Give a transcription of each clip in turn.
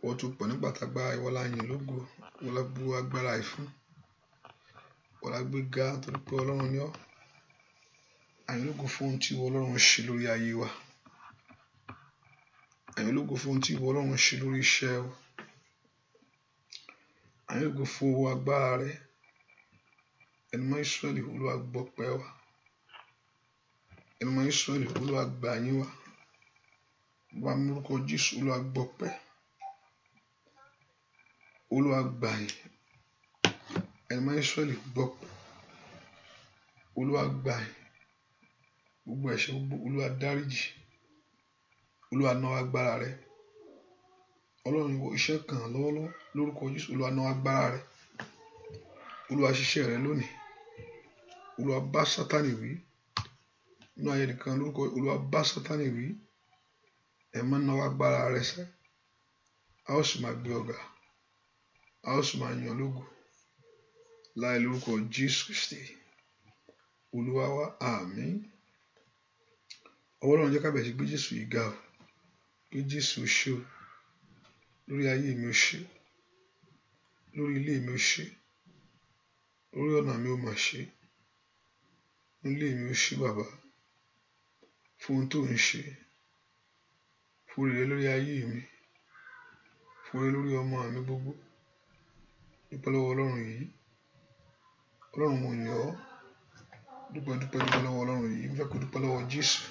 wọ́n tún pọ̀ nígbà tá a gbá ìwọ́lá yìn lógo, wọ́n lá gbó agbára ìfún, wọ́n lá gbé ga torí pé Ọlọ́run ni ọ́. Àyìn lógo fún ohun tí ìwọ Ọlọ́run ṣe lórí ayé wa. Àyìn lógo fún ohun tí ìwọ Ọlọ́run ṣe lórí iṣẹ́ wa. Àyìn lógo fún owó agbára rẹ. Ẹni mọ́ Ísírẹ́lì, Olúwa gbọpẹ́ wa. Ẹni mọ́ Ísírẹ́lì, Olúwa gbà yín wa. Wá mú orúkọ Jésù, Olúwa gbọpẹ́. Olúwa gbà yín. Ẹni mọ́ Ísírẹ́lì gbọpẹ́. Olúwa gbà yín. Gbogbo ẹ̀ṣẹ̀ gbogbo Olúwa dáríjì. Olúwa náwó agbára rẹ. Ọlọ́run ìwọ iṣẹ́ kan lọ́wọ́lọ́wọ́ lórúkọ Jésù. Olúwa náwó agbára rẹ. Olúwa ṣiṣẹ́ rẹ lónìí. Olúwa bá Sátánì wí. Inú ayé nìkan lórúkọ Olúwa bá Sátánì wí. Ẹ má náwó agbára rẹ sẹ́. A ó sì máa gbé ọ̀gá. A ó sì máa yàn lógo. Láì lórúkọ Jésù Kristi. Olúwa wa, àmín. Ọwọ́ Ọlọ́run jẹ́ ká bẹ̀rẹ̀ sí gbé Jésù yìí ga o. Gbé Jésù ṣe o. Lórí ayé mi ó ṣe. Lórí ilé mi ó ṣe. Lórí ọ̀nà mi ó máa ṣe. Ilé mi ó ṣe bàbá. Fún ohun tó ń ṣe. Fún rere lórí ayé mi. Fún rere lórí ọmọ mi gbogbo. Dúpẹ́ lọ́wọ́ Ọlọ́run yìí. Ọlọ́run mo yàn ọ́. Dúpẹ́ lọ́wọ́ Ọlọ́run yìí. Mo fẹ́ kó dúpẹ́ lọ́wọ́ Jésù.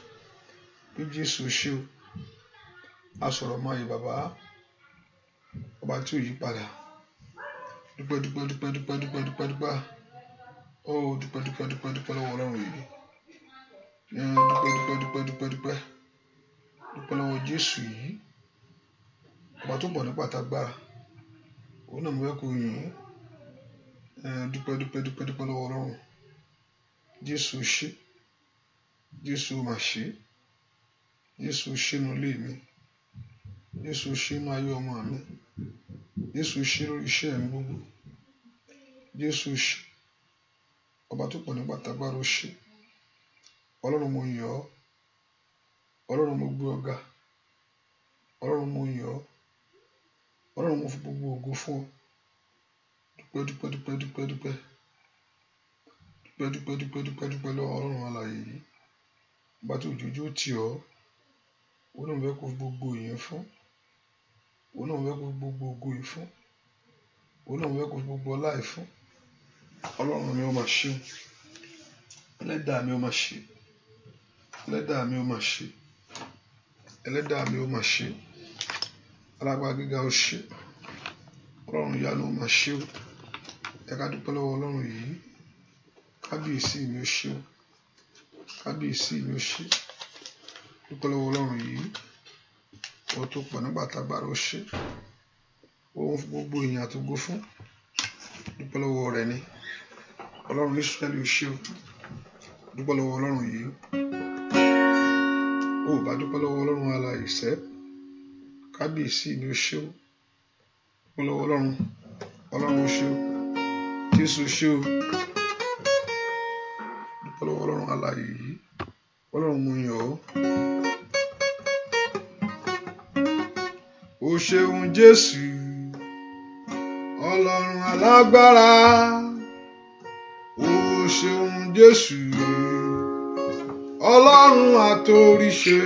Bí Jésù ṣe o. A sọ̀rọ̀ máa yẹ bàbá. Ọba tí ò yí padà. Dúpẹ́. Ó dúpẹ́ lọ́wọ́ Ọlọ́run yìí. Dúpẹ́. Dúpẹ́ lọ́wọ́ Jésù yìí. Ọba tó pọ̀ nípa tágbára. Òun náà mo fẹ́ kó yìn. Dúpẹ́ lọ́wọ́ Ọlọ́run. Jésù ṣe. Jésù máa ṣe. Jésù ṣe nínú ilé mi. Jésù ṣe nínú ayé ọmọ mi. Jésù ṣe lórí iṣẹ́ mi gbogbo. Jésù ṣe. Ọba tó pọ̀ nípa tágbára ó ṣe. Ọlọ́run mo yàn ọ́. Ọlọ́run mo gbé ọ̀gá. Ọlọ́run mo yàn ọ́. Ọlọ́run mo fi gbogbo ògo fún ọ. Dúpẹ́ lọ́wọ́ Ọlọ́run alààyè yìí. Ọba tí òjòjú tì ọ́. Òun náà fẹ́ kó gbogbo ìyẹn fún. Òun náà fẹ́ kó gbogbo ògo yìí fún. Òun náà fẹ́ kó gbogbo ọlá yìí fún. Ọlọ́run mi ó máa ṣe. Ẹlẹ́dàá mi ó máa ṣe. Ẹlẹ́dàá mi ó máa ṣe. Ẹlẹ́dàá mi ó máa ṣe. Alágbára gíga ó ṣe. Ọlọ́run ìyanu ó máa ṣe o. Ẹ ká dúpẹ́ lọ́wọ́ Ọlọ́run yìí. Kábíyèsí mi ó ṣe o. Kábíyèsí mi ó ṣe. Dúpẹ́ lọ́wọ́ Ọlọ́run yìí. Ó tó pọ̀ nígbà tágbára ó ṣe. Òun fún gbogbo ìyìn àti ògo fún. Dúpẹ́ lọ́wọ́ rẹ̀ ni. Ọlọ́run Ísírẹ́lì ó ṣe o. Dúpẹ́ lọ́wọ́ Ọlọ́run yìí. Ó bá dúpẹ́ lọ́wọ́ Ọlọ́run alààyè sẹ́. Kábíyèsí mi ó ṣe o. Dúpẹ́ lọ́wọ́ Ọlọ́run. Ọlọ́run ó ṣe o. Jésù ṣe o. Dúpẹ́ lọ́wọ́ Ọlọ́run alààyè yìí. Ọlọ́run mo yàn ọ́. Ó ṣeun Jésù. Ọlọ́run alágbára. Ó ṣeun Jésù. Ọlọ́run àtòríṣe.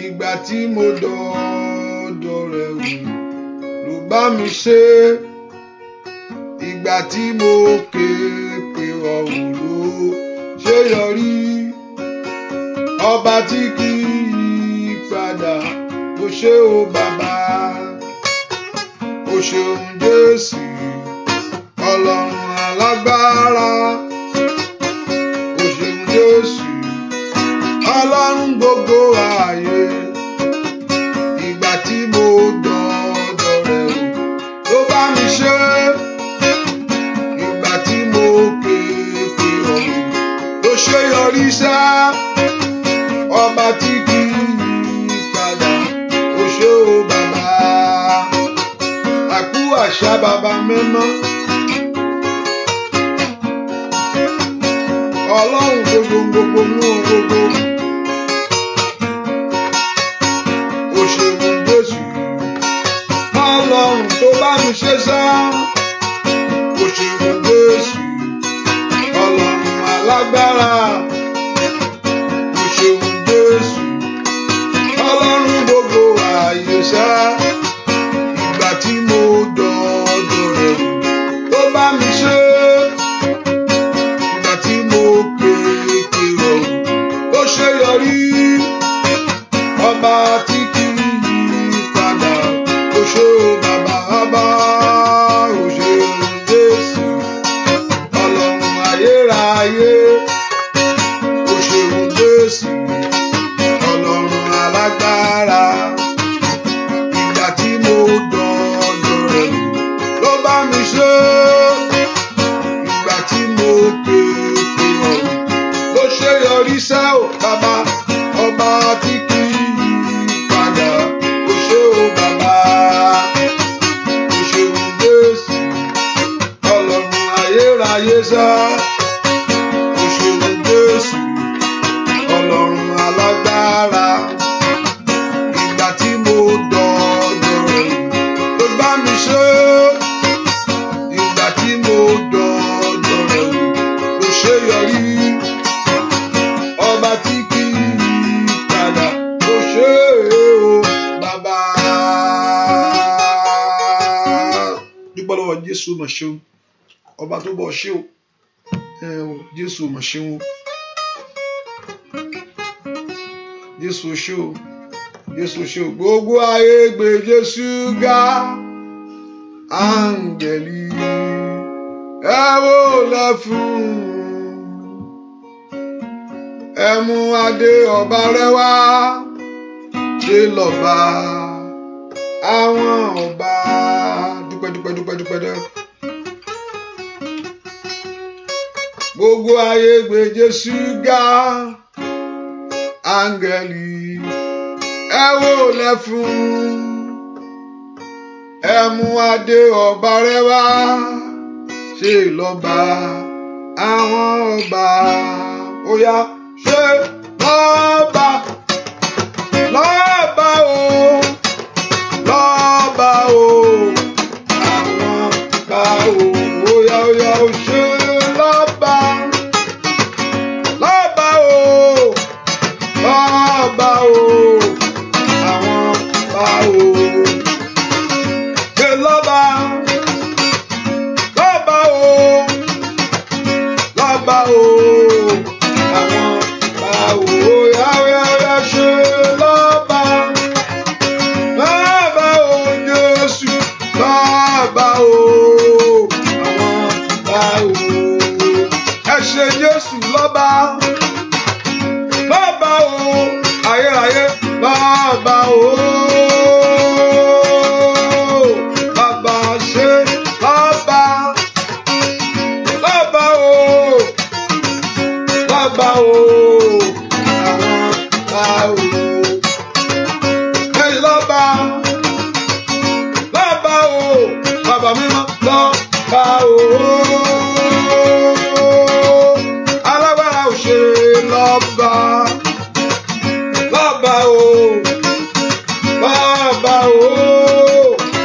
Ìgbà tí mo dọ̀dọ̀ rẹ̀ wò ló bá mi ṣe. Ìgbà tí mo ké pe ọ̀hún ló ṣe yọrí. Ọba tí kì í padà. Ó ṣe o bàbá. Ó ṣeun Jésù. Ọlọ́run alágbára. Ó ṣeun Jésù. Ọlọ́run gbogbo ayé. Ìgbà tí mo dọ̀dọ̀ rẹ̀ wò ló bá mi ṣe. Ìgbà tí mo ké pe ọ̀hún ló ṣe yọrí sá. Ọba tí kì í padà. Ó ṣe o bàbá. Àkú àṣà bàbá mímọ́. Ọlọ́run gbogbo mú gbogbo. Ó ṣeun Jésù. mi ṣe sá. Ó ṣeun Jésù, Ọlọ́run alágbára. Ó ṣeun Jésù, Ọlọ́run gbogbo ayé sá. Ìgbà tí mo dọ̀dọ̀ rẹ̀ ló bá mi ṣe. Ìgbà tí mo kéèké rọ̀ ló ṣe yọrí. Ọba tí kì í yí padà, ó ṣe o bàbá bá, ó ṣe o Jésù, Ọlọ́run ayérayé. Ó ṣe o Jésù, Ọlọ́run alágbára. Ìgbà tí mo dọ̀dọ̀ rẹ̀ ló bá mi ṣe. Ìgbà tí mo kéèké rọ̀ ló ṣe yọrí sẹ́ o bàbá. Ọba tí kì í yí padà, ó ṣe o bàbá. Ó ṣe o Jésù, Ọlọ́run ayérayé sá. Ó ṣe o Jésù, Ọlọ́run alágbára. Ìgbà tí mo dọ̀dọ̀ rẹ̀ ló bá mi ṣe. Ìgbà tí mo dọ̀dọ̀ rẹ̀ ló ṣe yọrí. Ọba tí kì í yí padà, ó ṣe o bàbá. Dúpẹ́ lọ́wọ́ Jésù mà ṣeun. Ọba tó bọ̀ ṣe o. Jésù mà ṣeun. Jésù ṣe o. Jésù ṣe o. Gbogbo ayé gbé Jésù ga. Áńgẹ́lì ẹ wólẹ̀ fún. Ẹ mú adé ọba rẹ̀ wá. Ṣé lọ́ba àwọn ọba. Dúpẹ́ dúpẹ́ dúpẹ́ dúpẹ́ dẹ́. Gbogbo ayé gbé Jésù ga. Áńgẹ́lì ẹ wólẹ̀ fún. Ẹ mú adé ọba rẹ̀ wá. Ṣé lọ́ba àwọn ọba. Ó yá ṣé lọ́ba. Lọ́ba o. Lọ́ba o. Àwọn ọba o. Ó yá ó ṣé lọ́ba. Lọ́ba o. Lọ́ba o. Àwọn ọba o. Ṣé lọ́ba. Lọ́ba o. Lọ́ba o. Àwọn ọba o. Ó yá ṣé lọ́ba. Lọ́ba o Jésù. Lọ́ba o. Àwọn ọba o. Ẹ ṣé Jésù lọ́ba. Lọ́ba o. Ayérayé. Lọ́ba o. Bàbá ṣe lọ́ba. Lọ́ba o. Lọ́ba o. Àwọn ọba o. Ẹ lọ́ba. Lọ́ba o. Bàbá mímọ́. Lọ́ba o. Alágbára ò ṣe lọ́ba. Lọ́ba o. Lọ́ba o.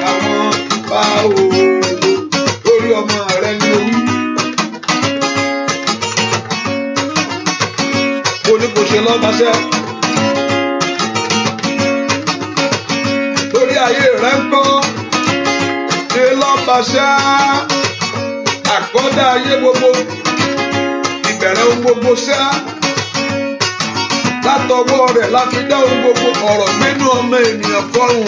Àwọn ọba o. Lórí ọmọ rẹ ni o wí. Mo ní kò ṣe lọ́ba sẹ́. Lórí ayé rẹ ń kọ́. Ṣe lọ́ba sẹ́. Àkọ́dá ayé gbogbo. Ìbẹ̀rẹ̀ ohun gbogbo sẹ́. Látọwọ́ rẹ̀ láti dá ohun gbogbo. Ọ̀rọ̀ gbénú ọmọ ènìyàn fọ́hùn.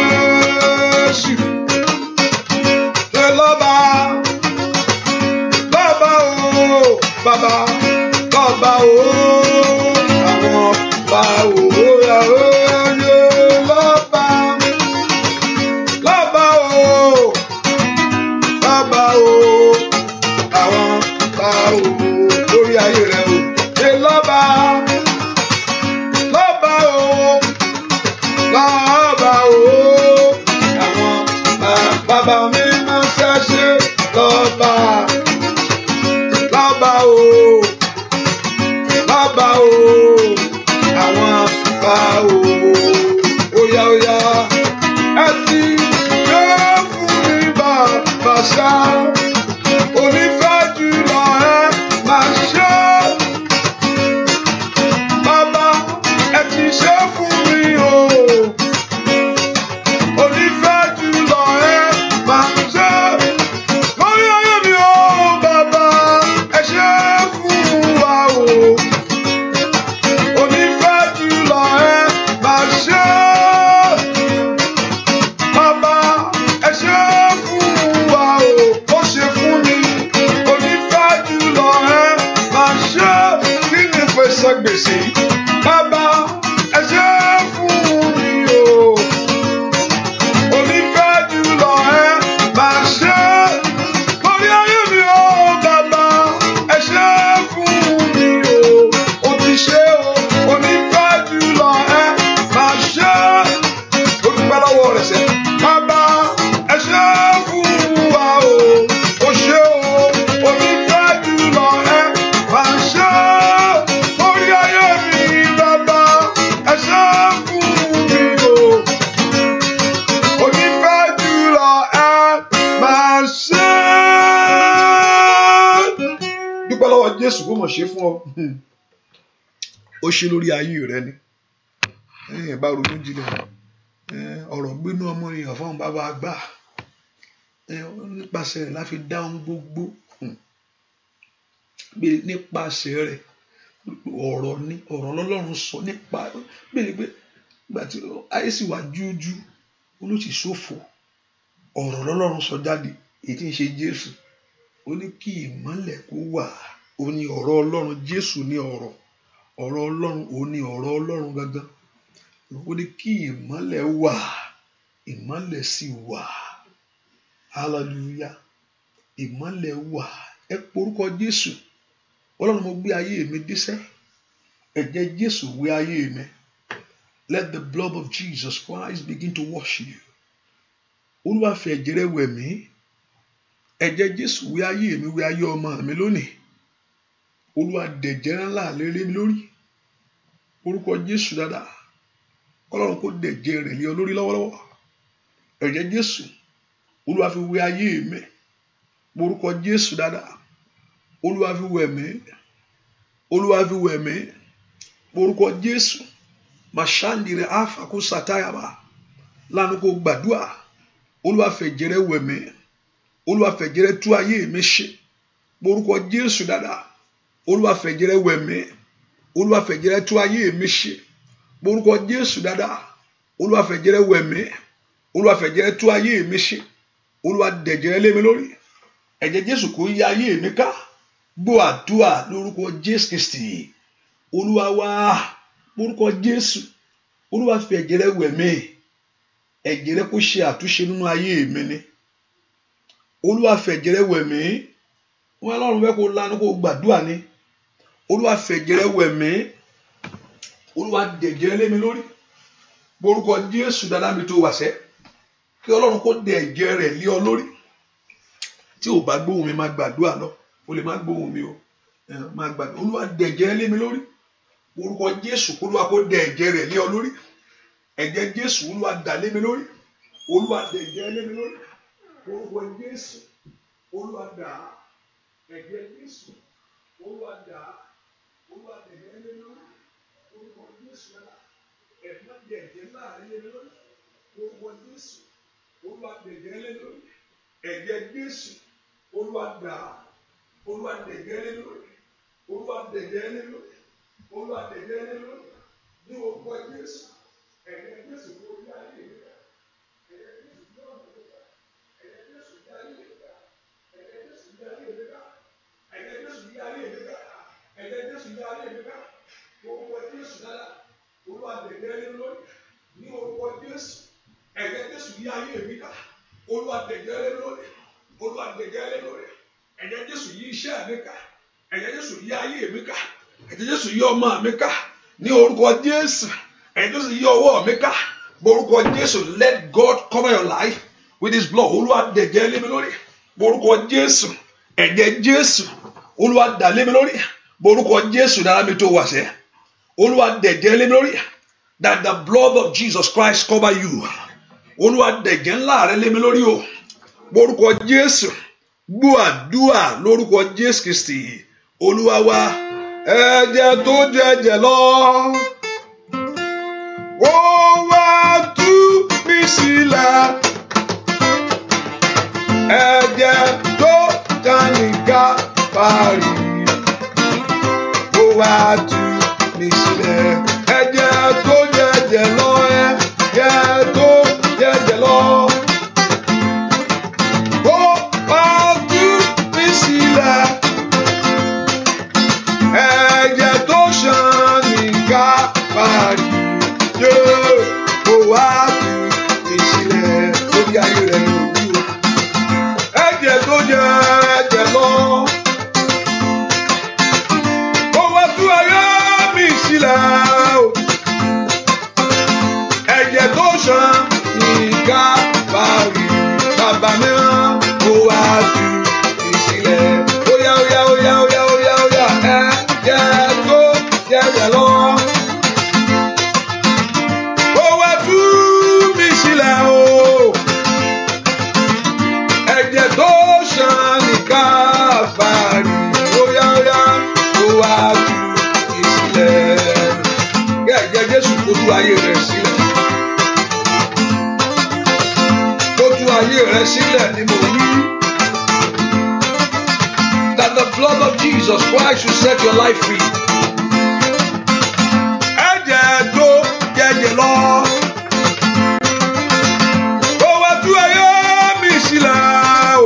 Jésù. Ṣé lọ́ba. Lọ́ba o. Bàbá. Lọ́ba o. Àwọn ọba o. Yàrá yẹ lọ́ba. Lọ́ba o. Lọ́ba o. Àwọn ọba o. Lórí ayé rẹ o. Ṣé lọ́ba. Lọ́ba o. Lọ́ba o. Àwọn bàbá mi máa ṣẹ́ṣe lọ́ba. Lọ́ba o. Lọ́ba o. Àwọn bàbá o. mọ̀ ṣe fún ọ ó ṣe lórí ayé rẹ ni bá ronú jinlẹ̀ ọ̀rọ̀ gbénú ọmọnìyàn fún bàbá àgbà nípasẹ̀ rẹ̀ láfi dá ohun gbogbo nípasẹ̀ rẹ̀ ọ̀rọ̀ ni ọ̀rọ̀ lọ́lọ́run sọ nípa bẹ́ẹ̀ pé ìgbà tí ayé sì wá jújú olóṣìṣòfò ọ̀rọ̀ lọ́lọ́run sọ jáde èyí tí ń ṣe Jésù ó ní kí ìmọ́lẹ̀ kó wà ó ní ọ̀rọ̀ Ọlọ́run Jésù ní ọ̀rọ̀ Ọlọ́run ó ní ọ̀rọ̀ Ọlọ́run gangan ó ní kí ìmọ́lẹ̀ wà ìmọ́lẹ̀ sì wà hallelujah ìmọ́lẹ̀ wà ẹ porúkọ Jésù Ọlọ́run mo gbé ayé mi díṣẹ́ ẹ̀jẹ̀ Jésù wé ayé mi let the blood of Jesus Christ begin to wash you Olúwa fi ẹ̀jẹ̀ rẹ̀ wẹ̀ mí ẹ̀jẹ̀ Jésù wé ayé mi wé ayé ọmọ mi lónìí Olúwa dẹ̀jẹ̀ ńlá lérè mi lórí orúkọ Jésù dáadáa Ọlọ́run kó dẹ̀jẹ̀ rẹ̀ lé ọ lórí lọ́wọ́lọ́wọ́ ẹ̀jẹ̀ Jésù Olúwa fi wé ayé mi orúkọ Jésù dáadáa Olúwa fi wẹ̀ mí Olúwa fi wẹ̀ mí orúkọ Jésù màṣáǹdìrẹ àfàkó sàtáyàbá lánàá kó gbàdúrà Olúwa fẹ̀jẹ̀ rẹ̀ wẹ̀ mí Olúwa fẹ̀jẹ̀ rẹ̀ tú ayé mi ṣe orúkọ Jésù dáadáa Olúwa fẹ̀jẹ̀ rẹ̀ wẹ̀ mí Olúwa fẹ̀jẹ̀ rẹ̀ tú ayé mi ṣe orúkọ Jésù dáadáa Olúwa fẹ̀jẹ̀ rẹ̀ wẹ̀ mí Olúwa fẹ̀jẹ̀ rẹ̀ tú ayé mi ṣe Olúwa dẹ̀jẹ̀ rẹ̀ lé mi lórí ẹ̀jẹ̀ Jésù kó yí ayé mi ká gbọ́ àdúrà lórúkọ Jésù Kristi Olúwa wá lórúkọ Jésù Olúwa fi ẹ̀jẹ̀ rẹ̀ wẹ̀ mí ẹ̀jẹ̀ rẹ̀ kó ṣe àtúnṣe nínú ayé mi ni Olúwa fi ẹ̀jẹ̀ rẹ̀ wẹ̀ mí wọn Ọlọ́run fẹ́ kó lanu kó gbàdúrà ni Olúwa fi ẹ̀jẹ̀ rẹ̀ wẹ̀ mí Olúwa dẹ̀jẹ̀ rẹ̀ lé mi lórí lórúkọ Jésù dáadáa mi tó wà sẹ́ kí Ọlọ́run kó dẹ̀jẹ̀ rẹ̀ lé ọ lórí tí ò bá gbóhùn mi máa gbàdúrà lọ o lè má gbóhùn mi o máa gbàdúrà Olúwa dẹ̀jẹ̀ rẹ̀ lé mi lórí orúkọ Jésù Olúwa kó dẹ̀jẹ̀ rẹ̀ lé ọ lórí ẹ̀jẹ̀ Jésù Olúwa dà lé mi lórí Olúwa dẹ̀jẹ̀ rẹ̀ lé mi lórí orúkọ Jésù Olúwa dà ẹ̀jẹ̀ Jésù Olúwa dà Olúwa dẹ̀jẹ̀ rẹ̀ lé mi lórí orúkọ Jésù ẹ̀fọ́ dẹ̀jẹ̀ láàrin lé mi lórí orúkọ Jésù Olúwa dẹ̀jẹ̀ rẹ̀ lé mi lórí ẹ̀jẹ̀ Jésù Olúwa dà Olúwa dẹ̀jẹ̀ rẹ̀ lé mi lórí Olúwa dẹ̀jẹ̀ rẹ̀ lé mi lórí Olúwa dẹ̀jẹ̀ rẹ̀ lé mi lórí ní orúkọ Jésù ẹ̀jẹ̀ Jésù kó yá ayé mi ká ẹ̀jẹ̀ Jésù yá ọ̀nà mi ká ẹ̀jẹ̀ Jésù yá ayé mi ká ẹ̀jẹ̀ Jésù yá ayé mi ká ẹ̀jẹ̀ Jésù yá ayé mi ká ẹ̀jẹ̀ Jésù yá ayé mi ká orúkọ Jésù dára Olúwa dẹ̀jẹ̀ rẹ̀ lé mi lórí ní orúkọ Jésù ẹ̀jẹ̀ Jésù yá ayé mi ká Olúwa dẹ̀jẹ̀ rẹ̀ lé mi lórí Olúwa dẹ̀jẹ̀ rẹ̀ lé mi lórí ẹ̀jẹ̀ Jésù yí iṣẹ́ mi ká ẹ̀jẹ̀ Jésù yí ayé mi ká ẹ̀jẹ̀ Jésù yí ọmọ mi ká ní orúkọ Jésù ẹ̀jẹ̀ Jésù yí ọwọ́ mi ká orúkọ Jésù let God cover your life with his blood Olúwa dẹ̀jẹ̀ lé mi lórí orúkọ Jésù ẹ̀jẹ̀ Jésù Olúwa dà lé mi lórí orúkọ Jésù dára mi tó wà sẹ́ Olúwa dẹ̀jẹ̀ lé mi lórí that the blood of Jesus Christ cover you Olúwa dẹ̀jẹ̀ ńlá rẹ̀ lé mi lórí o orúkọ Jésù gbọ́ àdúrà lórúkọ Jésù Kristi Olúwa wa ẹ̀jẹ̀ tó jẹ̀jẹ̀ lọ ó wá tú mi sílẹ̀ ẹ̀jẹ̀ tó dání Kálífárì ó wá tú mi sílẹ̀ ẹ̀jẹ̀ tó jẹ̀jẹ̀ lọ ẹ̀jẹ̀ tó jẹ̀jẹ̀ lọ. Ẹ̀jẹ̀ tó ṣàn ní Kálífárì ó wá tú mi sílẹ̀ lórí ayé rẹ̀ ní òwú ẹ̀jẹ̀ tó jẹ́ ẹ̀jẹ̀ lọ ó wá tú ayé. ayé rẹ̀ sílẹ̀. Ó tú ayé rẹ̀ sílẹ̀ ni mo wí. That the blood of Jesus Christ will set your life free. Ẹ̀jẹ̀ tó jẹ̀jẹ̀ lọ. Ó wá tú ayé mi sílẹ̀ o.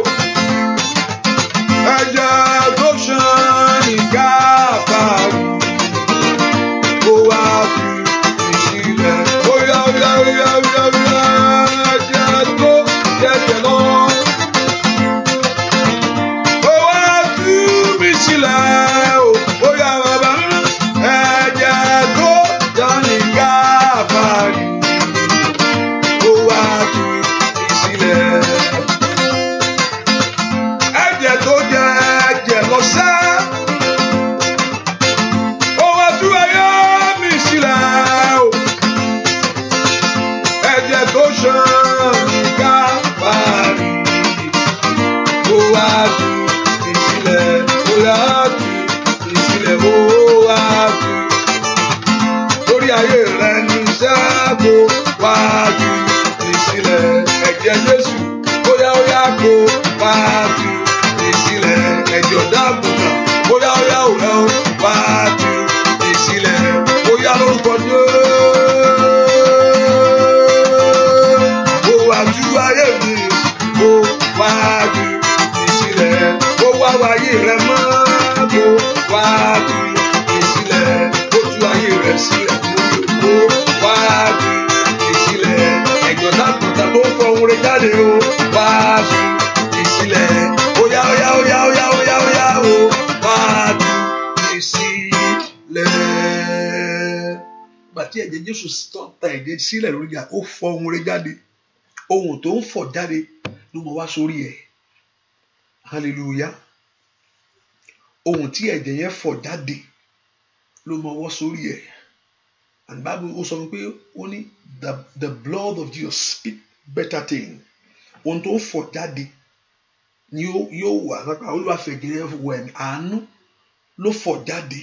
Ẹ̀jẹ̀ tó ṣàn ní Káfárì. Ó wá tú mi sílẹ̀. Óyá óyá óyá óyá óyá. Ẹ̀jẹ̀ tó jẹ̀jẹ̀ lọ. Ó wá tú mi sílẹ̀ o. Óyá bàbá. Ẹ̀jẹ̀ tó ṣàn ní Káfárì. Ó wá tú mi sílẹ̀. Ẹ̀jẹ̀ tó jẹ̀jẹ̀ lọ sẹ́. Ó wá tú ayé mi sílẹ̀ o. Ẹ̀jẹ̀ tó ṣàn ní Káfárì. Ó wá tú mi sílẹ̀. Ó yá tú mi sílẹ̀. Ó wá tú. Lórí ayé rẹ ní sẹ́kù wá tú mi sílẹ̀. Ẹ̀jẹ̀ Jésù ó yá kó wá tú mi sílẹ̀. Ẹ̀jẹ̀ ọ̀dàgùnà ó yá wá tú mi sílẹ̀. Ó yá lórúkọ Jésù. Ó wá tú ayé mi. Ó wá tú mi sílẹ̀. Ó wá wáyé rẹ mọ́. Ó wá tú mi sílẹ̀. Ó tú ayé rẹ sílẹ̀. Ó wá tú mi sílẹ̀. Ẹ̀jẹ̀ ọ̀dàgùnà tó ń fọ ohun rẹ jáde o. Wá tú mi sílẹ̀. Ó yá ó wá tú mi sílẹ̀. Bàtí ẹ̀jẹ̀ Jésù ta ẹ̀jẹ̀ sílẹ̀ lórí ìjà, ó fọ ohun rẹ jáde. Ohun tó ń fọ̀ jáde ló mọ wá sórí ẹ̀. Hallelujah. Ohun tí ẹ̀jẹ̀ yẹn fọ̀ jáde ló mọ wá sórí ẹ̀. And Bible ó sọ pé ó ní the blood of Jesus speak better thing. Ohun tó ń fọ̀ jáde ni yóò wà lápá olúwàfẹ̀jẹ̀ yẹn wọ ẹ̀mí. Àánú ló fọ̀ jáde.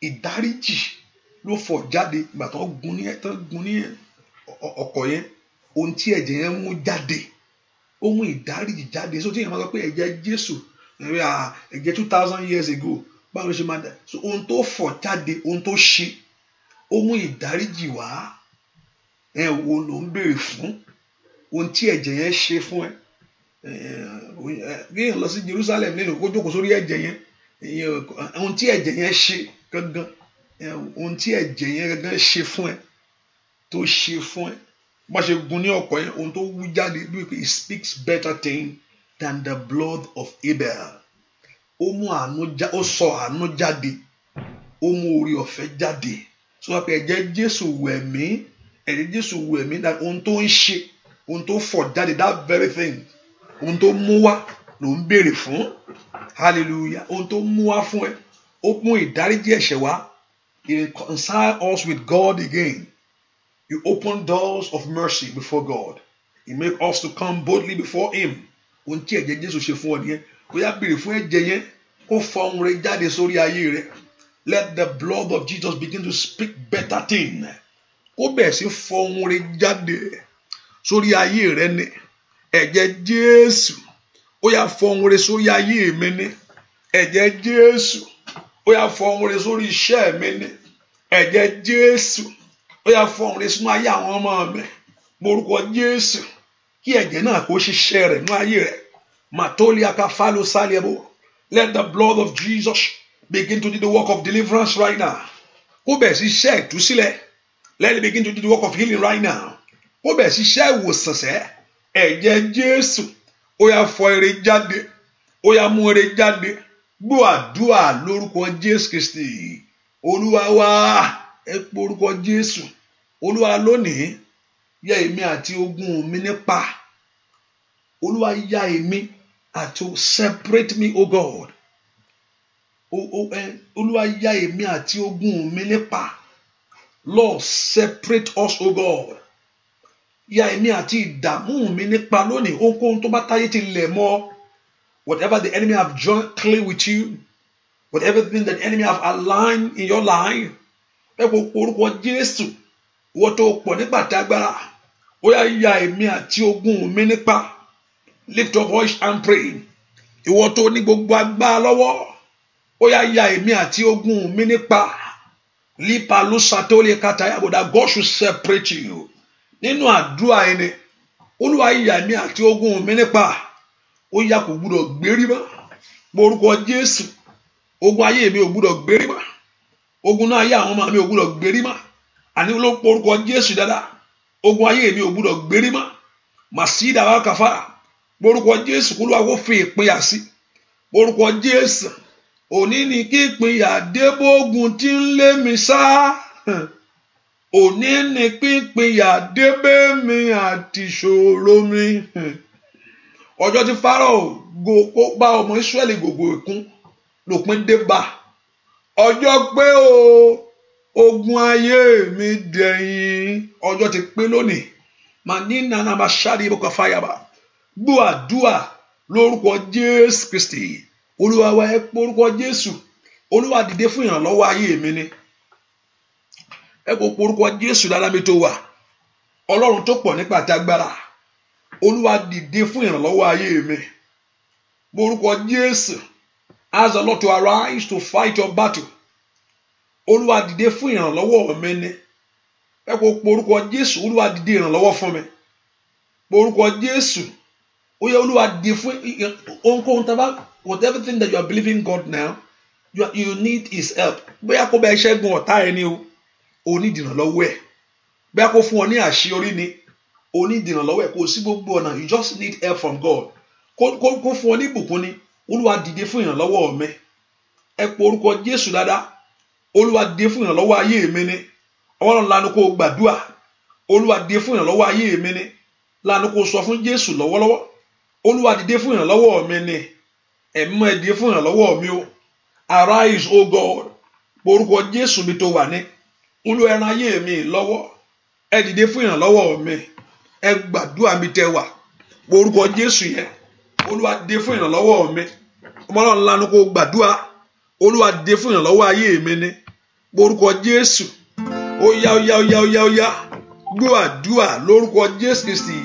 Ìdáríjì ló fọ̀ jáde. Ìgbà tó gun ní ọkọ̀ yẹn, ohun tí ẹ̀jẹ̀ yẹn mú jáde, ó mú ìdáríjì jáde. So tí èèyàn máa sọ pé ẹ̀jẹ̀ Jésù ẹ̀jẹ̀ 2000 years ago, báwo ló ṣe máa dà? So ohun tó fọ̀ jáde, ohun tó ṣe, ó mú ìdáríjì wá. Wo ló ń béèrè fún? Ohun tí ẹ̀jẹ̀ yẹn ṣe fún ẹ. Bí èèyàn lọ sí Jerusalem nínú kó jókòó sórí ẹ̀jẹ̀ yẹn, ohun tí ẹ̀jẹ̀ yẹn ṣe gangan, ohun tí ẹ̀jẹ̀ yẹn gangan ṣe fún ẹ, tó ṣe fún ẹ, bá ṣe gun ní ọkọ̀ yẹn, ohun tó wú jáde bí pé it speaks better thing than the blood of Abel. Ó mú àánú ó sọ àánú jáde, ó mú orí ọ̀fẹ́ jáde. So wá pé ẹ̀jẹ̀ Jésù wẹ̀ mí, ẹ̀jẹ̀ Jésù wẹ̀ mí, that ohun tó ń ṣe, ohun tó fọ̀ jáde, that very thing, ohun tó mú wá ló ń béèrè fún. Hallelujah. Ohun tó mú wá fún ẹ, ó mú ìdáríjì ẹ̀ṣẹ̀ wá. He reconciled us with God again. You open doors of mercy before God. He make us to come boldly before him. Ohun tí ẹ̀jẹ̀ Jésù ṣe fún ọ nìyẹn. Ó yá béèrè fún ẹ̀jẹ̀ yẹn kó fọ ohun rẹ̀ jáde sórí ayé rẹ̀. Let the blood of Jesus begin to speak better thing. Ó bẹ̀rẹ̀ sí fọ ohun rẹ̀ jáde sórí ayé rẹ̀ ni. Ẹ̀jẹ̀ Jésù ó yá fọ ohun rẹ̀ sórí ayé mi ni. Ẹ̀jẹ̀ Jésù ó yá fọ ohun rẹ̀ sórí iṣẹ́ mi ni. Ẹ̀jẹ̀ Jésù ó yá fọ ohun rẹ̀ sínú ayé àwọn ọmọ mi. Morúkọ Jésù kí ẹ̀jẹ̀ náà kó ṣiṣẹ́ rẹ̀ nínú ayé rẹ̀. Matolia kafalo saliebo. Let the blood of Jesus begin to do the work of deliverance right now. Ó bẹ̀rẹ̀ sí iṣẹ́ ìtúsílẹ̀. Let it begin to do the work of healing right now. Ó bẹ̀rẹ̀ sí iṣẹ́ ìwòsàn sẹ́. Ẹ̀jẹ̀ Jésù ó yá fọ ire jáde. Ó yá mú ire jáde. Gbọ́ àdúrà lórúkọ Jésù Kristi. Olúwa wá, ẹ pé orúkọ Jésù. Olúwa lónìí yá èmi àti ogun mi nípa. Olúwa yá èmi àti separate me, O God. Olúwa yá èmi àti ogun mi nípa. Lord, separate us, O God. Yá èmi àti ìdààmú mi nípa lónìí. Ohunkóhun tó bá táyé ti lẹ̀ mọ́. Whatever the enemy have joined clear with you, whatever thing that the enemy have aligned in your life, ẹ kò orúkọ Jésù ìwọ tó pọ̀ nípa tágbára ó yá ya èmi àti ogun mi nípa. Lift your voice and pray. Ìwọ tó ní gbogbo agbára lọ́wọ́ ó yá ya èmi àti ogun mi nípa. Lipa lusatole katayabo, that God should separate you. Nínú àdúrà ẹni Olúwa ya èmi àti ogun mi nípa. Ó yá kò gbúdọ̀ gbérí mọ́. Orúkọ Jésù, ogun ayé mi ò gbúdọ̀ gbérí mọ́. Ogun náà ayé àwọn ọmọ mi ò gbúdọ̀ gbérí mọ́. Àní ló porúkọ Jésù dáadáa. Ogun ayé mi ò gbúdọ̀ gbérí mọ́. Màsídà wa kàfàrà. Orúkọ Jésù kó Olúwa kó fi ìpínyà sí. Orúkọ Jésù, òní ni kí ìpínyà dé bógun tí ń lé mi sá. Òní ni kí ìpínyà dé bẹ́mi àti ìṣòro mi. Ọjọ́ tí Fáráò kó bá ọmọ Ísírẹ́lì gògò ìkún lòpin dé bá. Ọjọ́ pé ogun ayé mi dẹ̀yìn. Ọjọ́ ti pé lónìí. Mànínà náà máa ṣáàdì ibùkún fáyàbà. Gbọ́ àdúà lórúkọ Jésù Kristi. Olúwa wa ẹ pé orúkọ Jésù. Olúwa dìde fún ìrànlọ́wọ́ ayé mi ni. Ẹ kò pé orúkọ Jésù lára mi tó wà. Ọlọ́run tó pọ̀ nípa àtagbára. Olúwa dìde fún ìrànlọ́wọ́ ayé mi. Orúkọ Jésù. Ask the Lord to arise to fight your battle. Olúwa dìde fún ìrànlọ́wọ́ mi ni. Ẹ kò pé orúkọ Jésù. Olúwa dìde ìrànlọ́wọ́ fún mi. Orúkọ Jésù. Ó yẹ Olúwa dìde fún ohunkóhun tá bá, whatever thing that you are believing God now, you need his help. Bóyá kó bá ṣẹ́gun ọ̀tá ẹni o ní ìdìrànlọ́wọ́ ẹ̀. Bóyá kó fún ọ ní àṣeyọrí ni o ní ìdìrànlọ́wọ́ ẹ̀. Kò sí gbogbo ọ̀nà, you just need help from God. Kó fún ọ ní ìbùkún ni. Olúwa dìde fún ìrànlọ́wọ́ mi. Ẹ pé orúkọ Jésù dáadáa. Olúwa dìde fún ìrànlọ́wọ́ ayé mi ni. Ọlọ́run lanu kó gbàdúà. Olúwa dìde fún ìrànlọ́wọ́ ayé mi ni. Lanu kó sọ fún Jésù lọ́wọ́lọ́wọ́. Olúwa dìde fún ìrànlọ́wọ́ mi ni. Ẹ̀mọ́ ẹ dìde fún ìrànlọ́wọ́ mi o. Arise, O God. Orúkọ Jésù mi tó wà ní. Olúwa ẹ ràn ayé mi lọ́wọ́. Ẹ dìde fún ìrànlọ́wọ́ mi. Ẹ gbàdúrà mi tẹ́ wà. Orúkọ Jésù yẹn. Olúwa dìde fún ìrànlọ́wọ́ mi. Ọmọlọ́run lanu kó gbàdúrà. Olúwa dìde fún ìrànlọ́wọ́ ayé mi ni. Orúkọ Jésù. Ó yá. Gbọ́ àdúrà lórúkọ Jésù Kristi.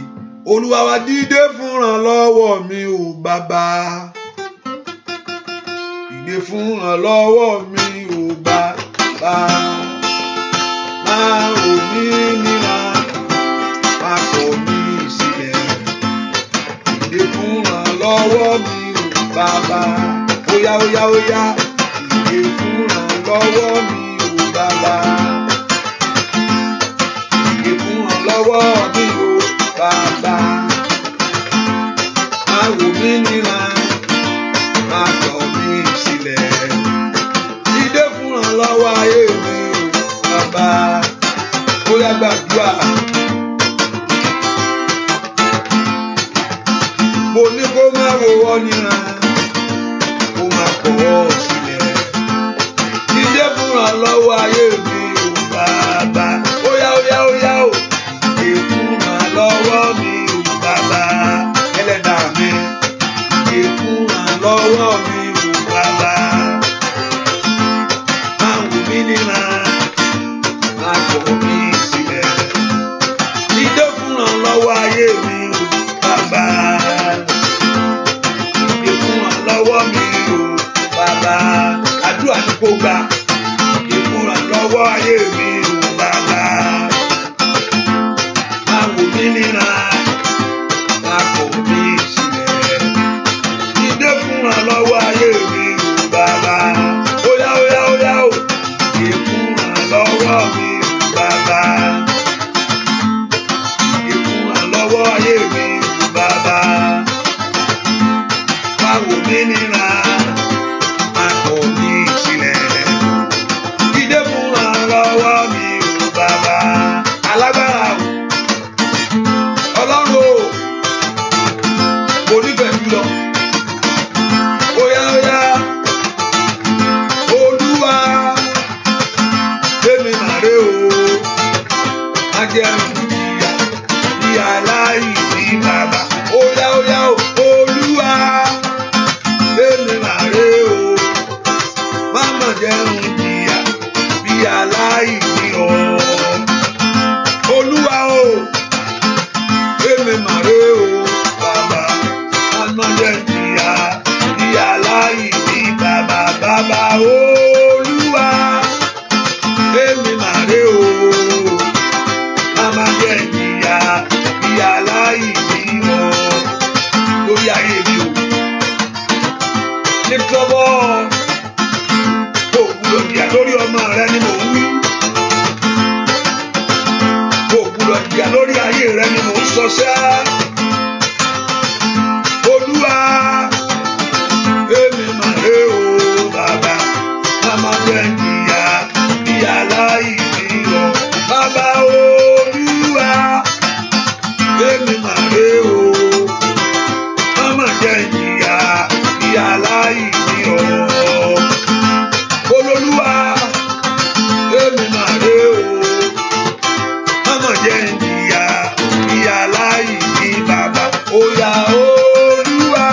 Olúwa wa dìde fún ìrànlọ́wọ́ mi o bàbá. Dìde fún ìrànlọ́wọ́ mi o bàbá. Máa ò ní níra, máa kọ̀ mí sílẹ̀. Dìde fún ìrànlọ́wọ́ mi o bàbá. Ó yá. Dìde fún ìrànlọ́wọ́ mi o bàbá. Dìde fún ìrànlọ́wọ́ mi o bàbá. Máa wò mí níra, máa kọ̀ mí sílẹ̀. Dìde fún ìrànlọ́wọ́ ayé mi o bàbá. Ó yá gbàdúrà. Mo ní kó má wò wọ́n níra, kó má kọ̀ ọ́ sílẹ̀. Dìde fún ìrànlọ́wọ́ ayé mi o bàbá. Ó yá o. Dìde fún ìrànlọ́wọ́ mi o bàbá. Ẹlẹ́dàá mi. Dìde fún ìrànlọ́wọ́ mi o bàbá. Máa wò mí níra, máa kọ̀ mí sílẹ̀. Dìde fún ìrànlọ́wọ́ ayé mi o bàbá. Dìde fún ìrànlọ́wọ́ mi o bàbá. Àdúrà ní kó gbà. Dìde fún ìrànlọ́wọ́ ayé mi o bàbá. Máa wò mí níra, máa kọ̀ mí sílẹ̀. Dìde fún ìrànlọ́wọ́ ayé mi o bàbá. Ó yá o. Dìde fún ìrànlọ́wọ́ mi o bàbá. Dìde fún ìrànlọ́wọ́ ayé mi o bàbá. Máa wò mí níra, máa kọ̀ mí sílẹ̀. Dìde fún ìrànlọ́wọ́ mi o bàbá. Alágbára o. Ọlọ́run o. Mo nífẹ̀ẹ́ jùlọ. Ó yá. Olúwa. Èmi màrè o. Má jẹ́ ìjìyà bí aláìní bàbá. Ó yá o. Olúwa. Èmi màrè o. Má mà jẹ́ ìjìyà bí aláìní ọ. má jẹ́ ìyà ìyà láìní o lórí ayé mi o. Nítorí kò gbúdọ̀ jìyà lórí ọmọ rẹ ni mò ń wí. Kò gbúdọ̀ jìyà lórí ayé rẹ ni mò ń sọ sẹ́. Olúwa èmi mà rè o bàbá má jẹ́ ìyà ìyà láìní o. Bàbá Olúwa èmi mà rè o má jẹ́ ìyà ìyà láìní o. Olúwa èmi mà rè o má jẹ́ ìyà ìyà láìní bàbá. Oya Olúwa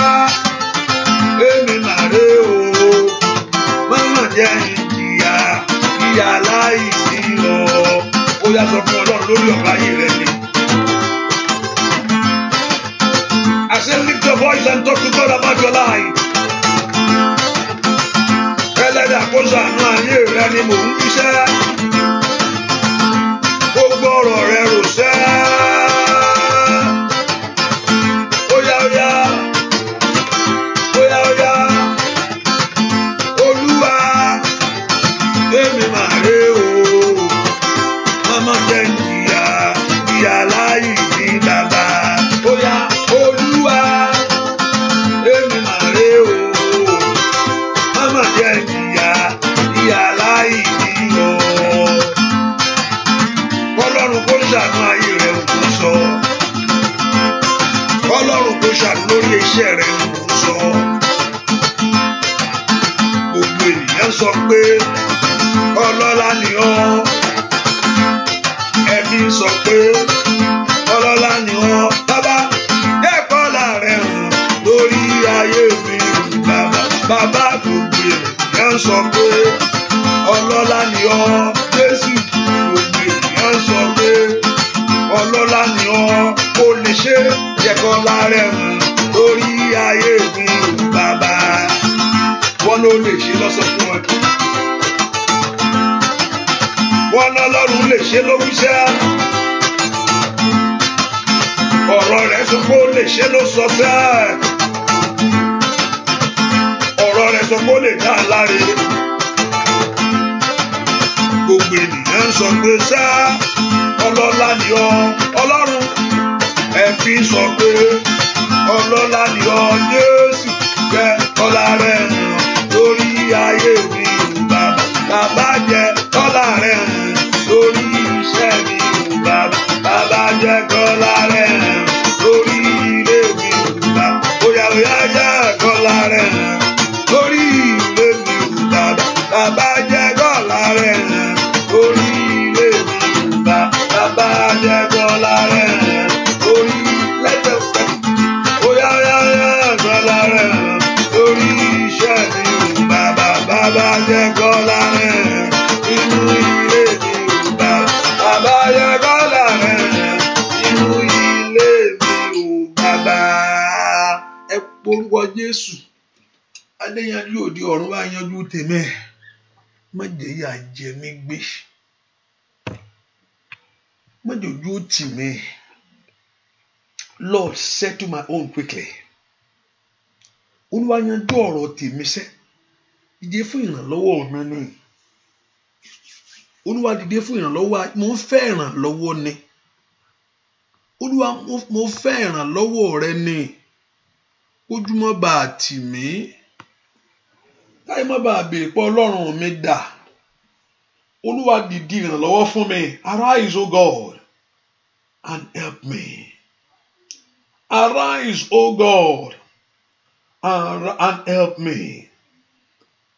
èmi mà rè o má jẹ́ ìyà ìyà láìní o. Oya sọ fún Ọlọ́run lórí ọ̀rọ̀ ayé rẹ ni. I say lift your voice and talk to God about your life. Ẹlẹ́dàá kó ṣàánú ayé rẹ ni mò ń wíṣẹ́. Gbogbo ọ̀rọ̀ rẹ rò sẹ́. Óyá óyá óyá óyá Olúwa èmi mà rè o má jẹ́ ìyà ìyà láìní bàbá. Óyá Olúwa èmi mà rè o má jẹ́ ìyà ìyà láìní o. Ọlọ́run kó ṣàánú ayé rẹ ò ń sọ. Ọlọ́run kó ṣàánú lórí iṣẹ́ rẹ ò ń sọ. Gbogbo ènìyàn sọ pé ọlọ́lá ni ọ́. Ẹbí sọ pé ọlọ́lá ni ọ́. Bàbá ẹ̀kọ́ láàrẹ̀ hàn lórí ayé mi bàbá. Bàbá gbogbo ènìyàn sọ pé ọlọ́lá ni ọ́. Jésù gbogbo ènìyàn sọ pé ọlọ́lá ni ọ́. Ó lè ṣe ẹ̀kọ́ láàrẹ̀ hàn lórí ayé mi bàbá. Wọ́n ló lè ṣe lọ́sọ̀ fún ọ. Wọ́n lọ́lọ́run lè ṣe ló wíṣẹ́. Ọ̀rọ̀ rẹ̀ sọ pé ó lè ṣe ló sọ sẹ́. Ọ̀rọ̀ rẹ̀ sọ pé ó lè dá láre. Gbogbo ènìyàn sọ pé sá ọlọ́lá ni ọ́. Ọlọ́run ẹ̀fí sọ pé ọlọ́lá ni ọ́. Jésù jẹ́ ọlá rẹ̀ hàn lórí ayé mi bàbá. Bàbá jẹ́ ọlá rẹ̀ hàn lórí iṣẹ́ mi bàbá. Bàbá jẹ́ ọlá rẹ̀ hàn lórí ilé mi bàbá. Óyá óyá jẹ́ ọlá rẹ̀ hàn lórí ilé mi bàbá. Bàbá jẹ́ ọlá rẹ̀ hàn lórí ilé mi bàbá. Bàbá jẹ́ ọlá rẹ̀ hàn lórí lẹ́tẹ̀ pẹ́. Óyá óyá jẹ́ ọlá rẹ̀ hàn lórí iṣẹ́ mi bàbá. Bàbá jẹ́ ọlá rẹ̀ hàn nínú ilé mi bàbá. Bàbá jẹ́ ọlá rẹ̀ hàn nínú ilé mi bàbá. Ẹ porúkọ Jésù. Adéyanjú òde ọ̀run wá yanjú tèmi. Má jẹ́ yà jẹ mí gbé. Má jẹ́ ojú tì mí. Lord, settle my own quickly. Olúwa yanjú ọ̀rọ̀ tèmi sẹ́. Dìde fún ìrànlọ́wọ́ ọ̀nà ni. Olúwa dìde fún ìrànlọ́wọ́. Mo ń fẹ́ ìrànlọ́wọ́ ni. Olúwa mo fẹ́ ìrànlọ́wọ́ rẹ ni. Ojúmọ́ bá tì mí. Táyé má bàa béèrè pé Ọlọ́run mi dà. Olúwa dìde ìrànlọ́wọ́ fún mi. Arise, O God, and help me. Arise, O God, and help me.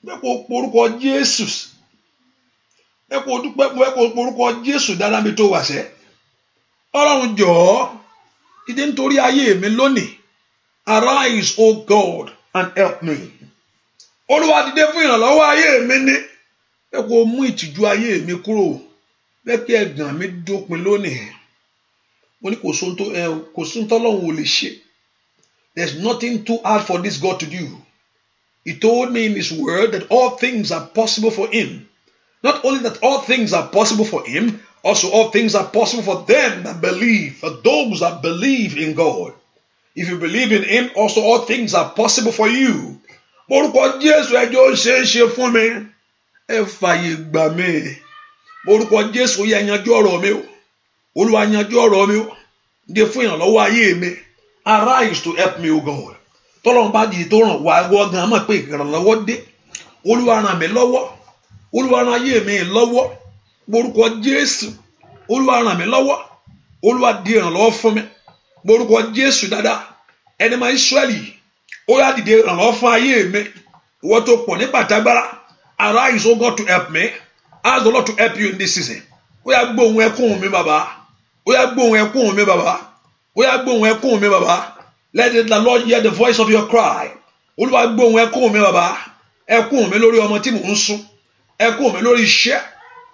Mẹ́kọ̀ọ́ porúkọ Jésù. Mẹ́kọ̀ọ́ dúpẹ́ porúkọ Jésù dára mi tó wà sẹ́. Ọlọ́run jọ̀ọ́ dìde nítorí ayé mi lónìí. Arise, O God, and help me. Olúwa dìde fún ìrànlọ́wọ́ ayé mi ní. Mẹ́kọ̀ọ́ mú ìtìjú ayé mi kúrò. Mẹ́kọ̀ọ́ ẹ̀gàn mi dópin lónìí. Mo ní kò sóhun tọ́lọ́run ò lè ṣe. There's nothing too hard for this God to do. He told me in his word that all things are possible for him. Not only that all things are possible for him, Also, all things are possible for them that believe, for those that believe in God. If you believe in Him, also all things are possible for you. Morúkọ Jésù ẹjọ́ ṣe é ṣe fún mi. Ẹ fàyè gbà mí. Morúkọ Jésù yẹ yanjú ọ̀rọ̀ mi o. Olúwa yanjú ọ̀rọ̀ mi o. Dé fún ìrànlọ́wọ́ ayé mi. Arise to help me, O God. Tọ́lọ́run bá di tó ràn wá wọ́ gan mọ̀ pé ìrànlọ́wọ́ dé. Olúwa ràn mí lọ́wọ́. Olúwa ràn ayé mi lọ́wọ́. Morúkọ Jésù. Olúwa ràn mí lọ́wọ́. Olúwa di ìrànlọ́wọ́ fún mi. Morúkọ Jésù dáadáa. Ẹni máa Ísírẹ́lì. Ó yá dìde ìrànlọ́wọ́ fún ayé mi. Ìwọ tó pọ̀ ní pàtàgbára. Arise, O God, to help me. Ask the Lord to help you in this season. Ó yá gbóhùn ẹkún mi bàbá. Ó yá gbóhùn ẹkún mi bàbá. Ó yá gbóhùn ẹkún mi bàbá. Let the Lord hear the voice of your cry. Olúwa gbóhùn ẹkún mi bàbá. Ẹkún mi lórí ọmọ tí mò ń sún. Ẹkún mi lórí iṣẹ́.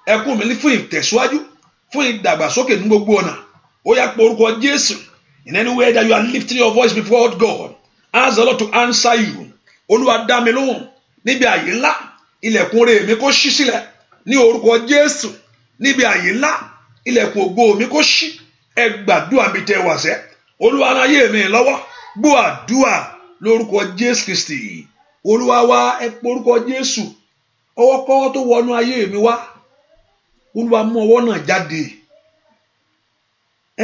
Ẹkún mi fún ìtẹ̀síwájú. Fún ìdàgbàsókè ní gbogbo ọ̀nà. Ó yá pe orúkọ Jésù. In any way that you are lifting your voice before God, ask the Lord to answer you. Olúwa dá mi lóhùn níbi àyè ńlá. Ilẹ̀kùn oore mi kó ṣí sílẹ̀ ní orúkọ Jésù. Níbi àyè ńlá. Ilẹ̀kùn ògo mi kó ṣí. Ẹ gbàdúrà mi tẹ́ wá sẹ́. Olúwa ràn ayé mi lọ́wọ́. Gbọ́ àdúrà lórúkọ Jésù Kristi. Olúwa wá ẹ pe orúkọ Jésù. Ọwọ́kọ́wọ́ tó wọnú ayé mi wá. Olúwa mú ọwọ́ náà jáde.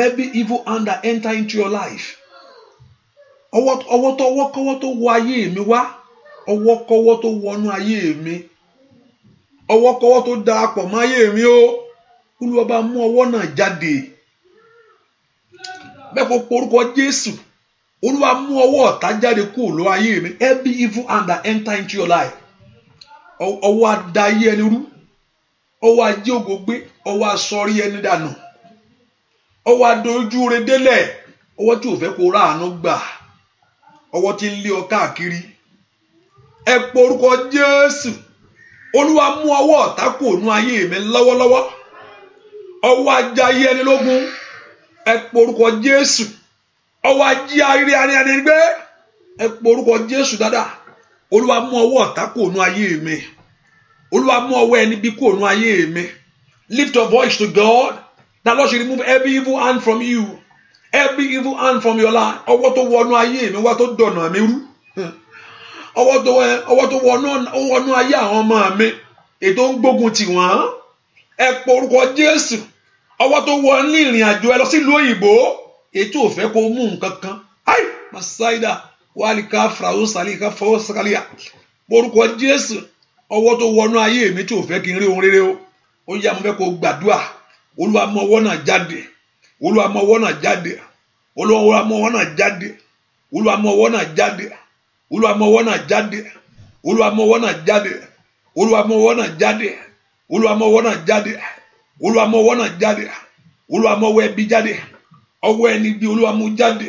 Every evil hand that enter into your life. Ọwọ́kọ́wọ́ tó wọ ayé mi wá. Ọwọ́kọ́wọ́ tó wọnú ayé mi. Ọwọ́kọ́wọ́ tó darapọ̀ mọ́ ayé mi o. Olúwa bá mú ọwọ́ náà jáde. Bẹ́ẹ̀ kó porúkọ Jésù. Olúwa mú ọwọ́ ọ̀tá jáde kúrò lọ ayé mi. Every evil hand that enter into your life. Ọwọ́ adá ayé ẹni rú. Ọwọ́ ajé ògo gbé. Ọwọ́ asọrí ẹni dànù. Ọwọ́ adójú rẹ délẹ̀. Ọwọ́ tí ò fẹ́ kó ráàánú gbà. Ọwọ́ tí ń lé ọ káàkiri. Ẹ porúkọ Jésù. Olúwa mú ọwọ́ ọ̀tá kúrò nú ayé mi lọ́wọ́lọ́wọ́. Ọwọ́ ajá ayé ẹni lógun. Ẹ porúkọ Jésù. Ọwọ́ ajé ayé ẹni gbé. Ẹ porúkọ Jésù dáadáa. Olúwa mú ọwọ́ ọ̀tá kúrò nú ayé mi. Olúwa mú ọwọ́ ẹni bí kúrò nú ayé mi. Lift your voice to God. That Lord should remove every evil hand from you. Every evil hand from your life. Ọwọ́ tó wọnú ayé mi wá tó dọ̀nà mi rú. Ọwọ́ tó wọnú ayé àwọn ọmọ mi. Ètò ń gbógun tì wọ́n. Ẹ porúkọ Jésù. Ọwọ́ tó wọ ní ìrìn àjò ẹ lọ sí ìlú òyìnbó. Ètò ò fẹ́ kó mú nǹkan kan. Ai! Masaida. Wàlíkà Fàràó Sàlíkà Fọwọ́ Sàkàlíà. Porúkọ Jésù. Ọwọ́ tó wọnú ayé mi tí ò fẹ́ kí n rí ohun rere o. Ó yá mo fẹ́ kó gbàdúrà. Olúwa mú ọwọ́ náà jáde. Olúwa mú ọwọ́ náà jáde. Olúwa mú ọwọ́ náà jáde. Olúwa mú ọwọ́ náà jáde. Olúwa mú ọwọ́ náà jáde. Olúwa mú ọwọ́ náà jáde. Olúwa mú ọwọ́ náà jáde. Olúwa mú ọwọ́ náà jáde. Olúwa mú ọwọ́ náà jáde. Olúwa mú ọwọ́ ẹbí jáde. Ọwọ́ ẹni bí Olúwa mú jáde.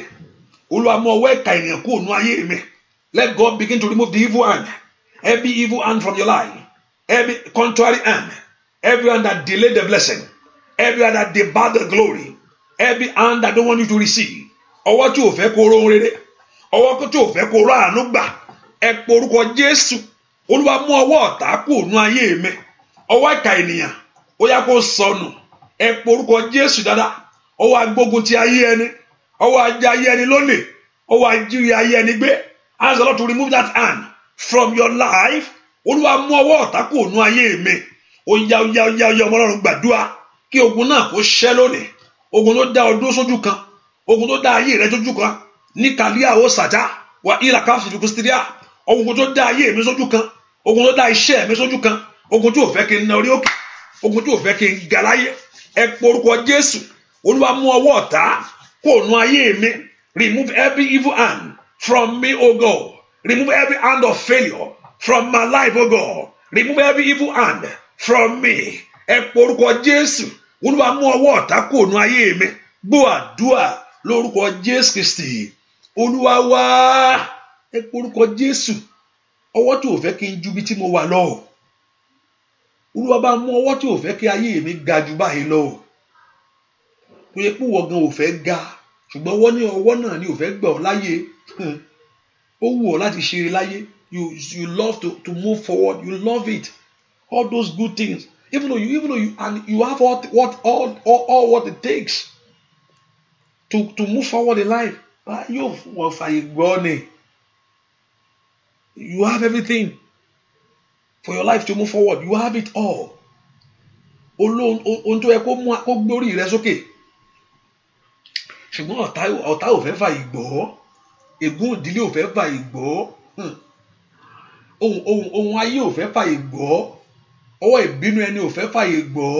Olúwa mú ọwọ́ ẹ̀ka ènìyàn kúrò nú ayé mi. Let God begin to remove the evil hand. Every evil hand from your life. Every contrary hand. Every hand that delay the blessing. Every hand that debar the glory. Every hand that don't want you to receive. Ọwọ́ tí ò fẹ́ kó rohun rere. Ọwọ́ tí ò fẹ́ kó ráàánú gbà. Ẹ porúkọ Jésù. Olúwa mú ọwọ́ ọ̀tá kúrò nú ayé mi. Ọwọ́ ìkà ènìyàn. Ó yá kó sọnù. Ẹ porúkọ Jésù dáadáa. Ọwọ́ agbógun ti ayé ẹni. Ọwọ́ ajá ayé ẹni lólè. Ọwọ́ ajírí ayé ẹni gbé. Ask the Lord to remove that hand from your life. Olúwa mú ọwọ́ ọ̀tá kúrò nú ayé mi. Ó yá ọmọ Ọlọ́run gbàdúrà. Kí ogun náà kó ṣẹ́ lónìí. Ogun tó dá ọdún sójú kan. Ogun tó dá ayé rẹ sójú kan. Ní kàlíà ó sàjá. Wà ìlà káfíńsì kùsìtìríà. Ogun tó dá ayé mi sójú kan. Ogun tó dá iṣẹ́ mi sójú kan. Ogun tí ò fẹ́ kí n na orí òkè. Ogun tí ò fẹ́ kí n ga láyé. Ẹ porúkọ Jésù. Olúwa mú ọwọ́ ọ̀tá kúrò nú ayé mi. Remove every evil hand from me, O God. Remove every hand of failure from my life, O God. Remove every evil hand from me. Ẹ porúkọ Jésù. Olúwa mú ọwọ́ ọ̀tá kúrò nú ayé mi. Gbọ́ àdúrà lórúkọ Jésù Kristi. Olúwa wá. Ẹ porúkọ Jésù. Ọwọ́ tí ò fẹ́ kí n ju bí tí mo wà lọ. Olúwa bá mú ọwọ́ tí ò fẹ́ kí ayé mi ga jù báyìí lọ. Kò yẹ pé wọ́n gan ò fẹ́ ga. Ṣùgbọ́n wọ́n ní ọwọ́ náà ni ò fẹ́ gbà ọ́ láyé. Ó wù ọ́ láti ṣe láyé. You love to move forward. You love it. All those good things. even though you have all what it takes to move forward in life, you have everything for your life to move forward. You have it all. Ohun tó yẹ kó gbórí rẹ sókè, ṣùgbọ́n ọ̀tá ò fẹ́ fàyè gbọ́, ègún ìdílé ò fẹ́ fàyè gbọ́, ohun ayé ò fẹ́ fàyè gbọ́, ọwọ́ ìbínú ẹni ò fẹ́ fàyè gbọ́,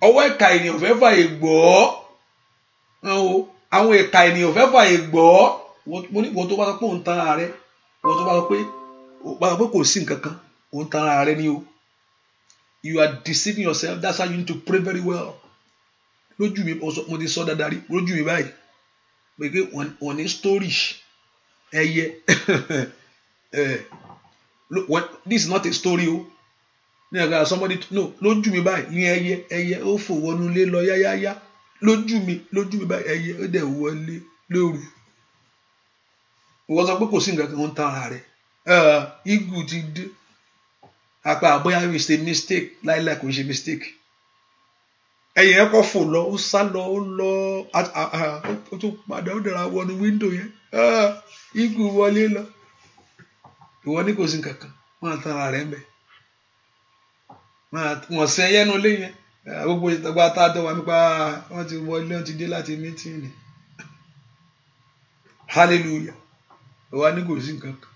ọwọ́ ìka ènìyàn ò fẹ́ fàyè gbọ́, àwọn ìka ènìyàn ò fẹ́ fàyè gbọ́. Wọ́n tó bá sọ pé òun tan ara rẹ, wọ́n tó bá sọ pé kò sí nǹkan kan, òun tan ara rẹ ni o. You are deceiving yourself. That's how you need to pray very well. Lójú mi mo ti sọ dáadáa rí, lójú mi báyìí pé wọ́n ní story ẹyẹ this is not a story o. Ní ẹ̀ka somebody no, lójú mi báyìí ní ẹyẹ ó fò wọnú ilé lọ yáyáyá, lójú mi báyìí ẹyẹ ó dẹ̀ wọlé lóru. Wọ́n sọ pé kò sí nǹkan kan, ń tan ara rẹ̀. Igu ti dé. Àpá àbóyá is a mistake, láìláì kò ṣe mistake. Ẹyẹ yẹn kọ́ fò lọ, ó sá lọ, ó tún padà, ó dára wọnú window yẹn. Igu wọlé lọ. Ìwọ ní kò sí nǹkan kan, wọ́n tan ara rẹ̀ ń bẹ̀. Wọ́n sẹ́ ẹyẹ nù lé yẹn. Gbogbo ìtàgbà tá a dọ̀ wá nípa wọ́n ti wọlé, wọ́n ti dé láti mítìnì. Hallelujah. Ìwọ ní kò sí nǹkan kan.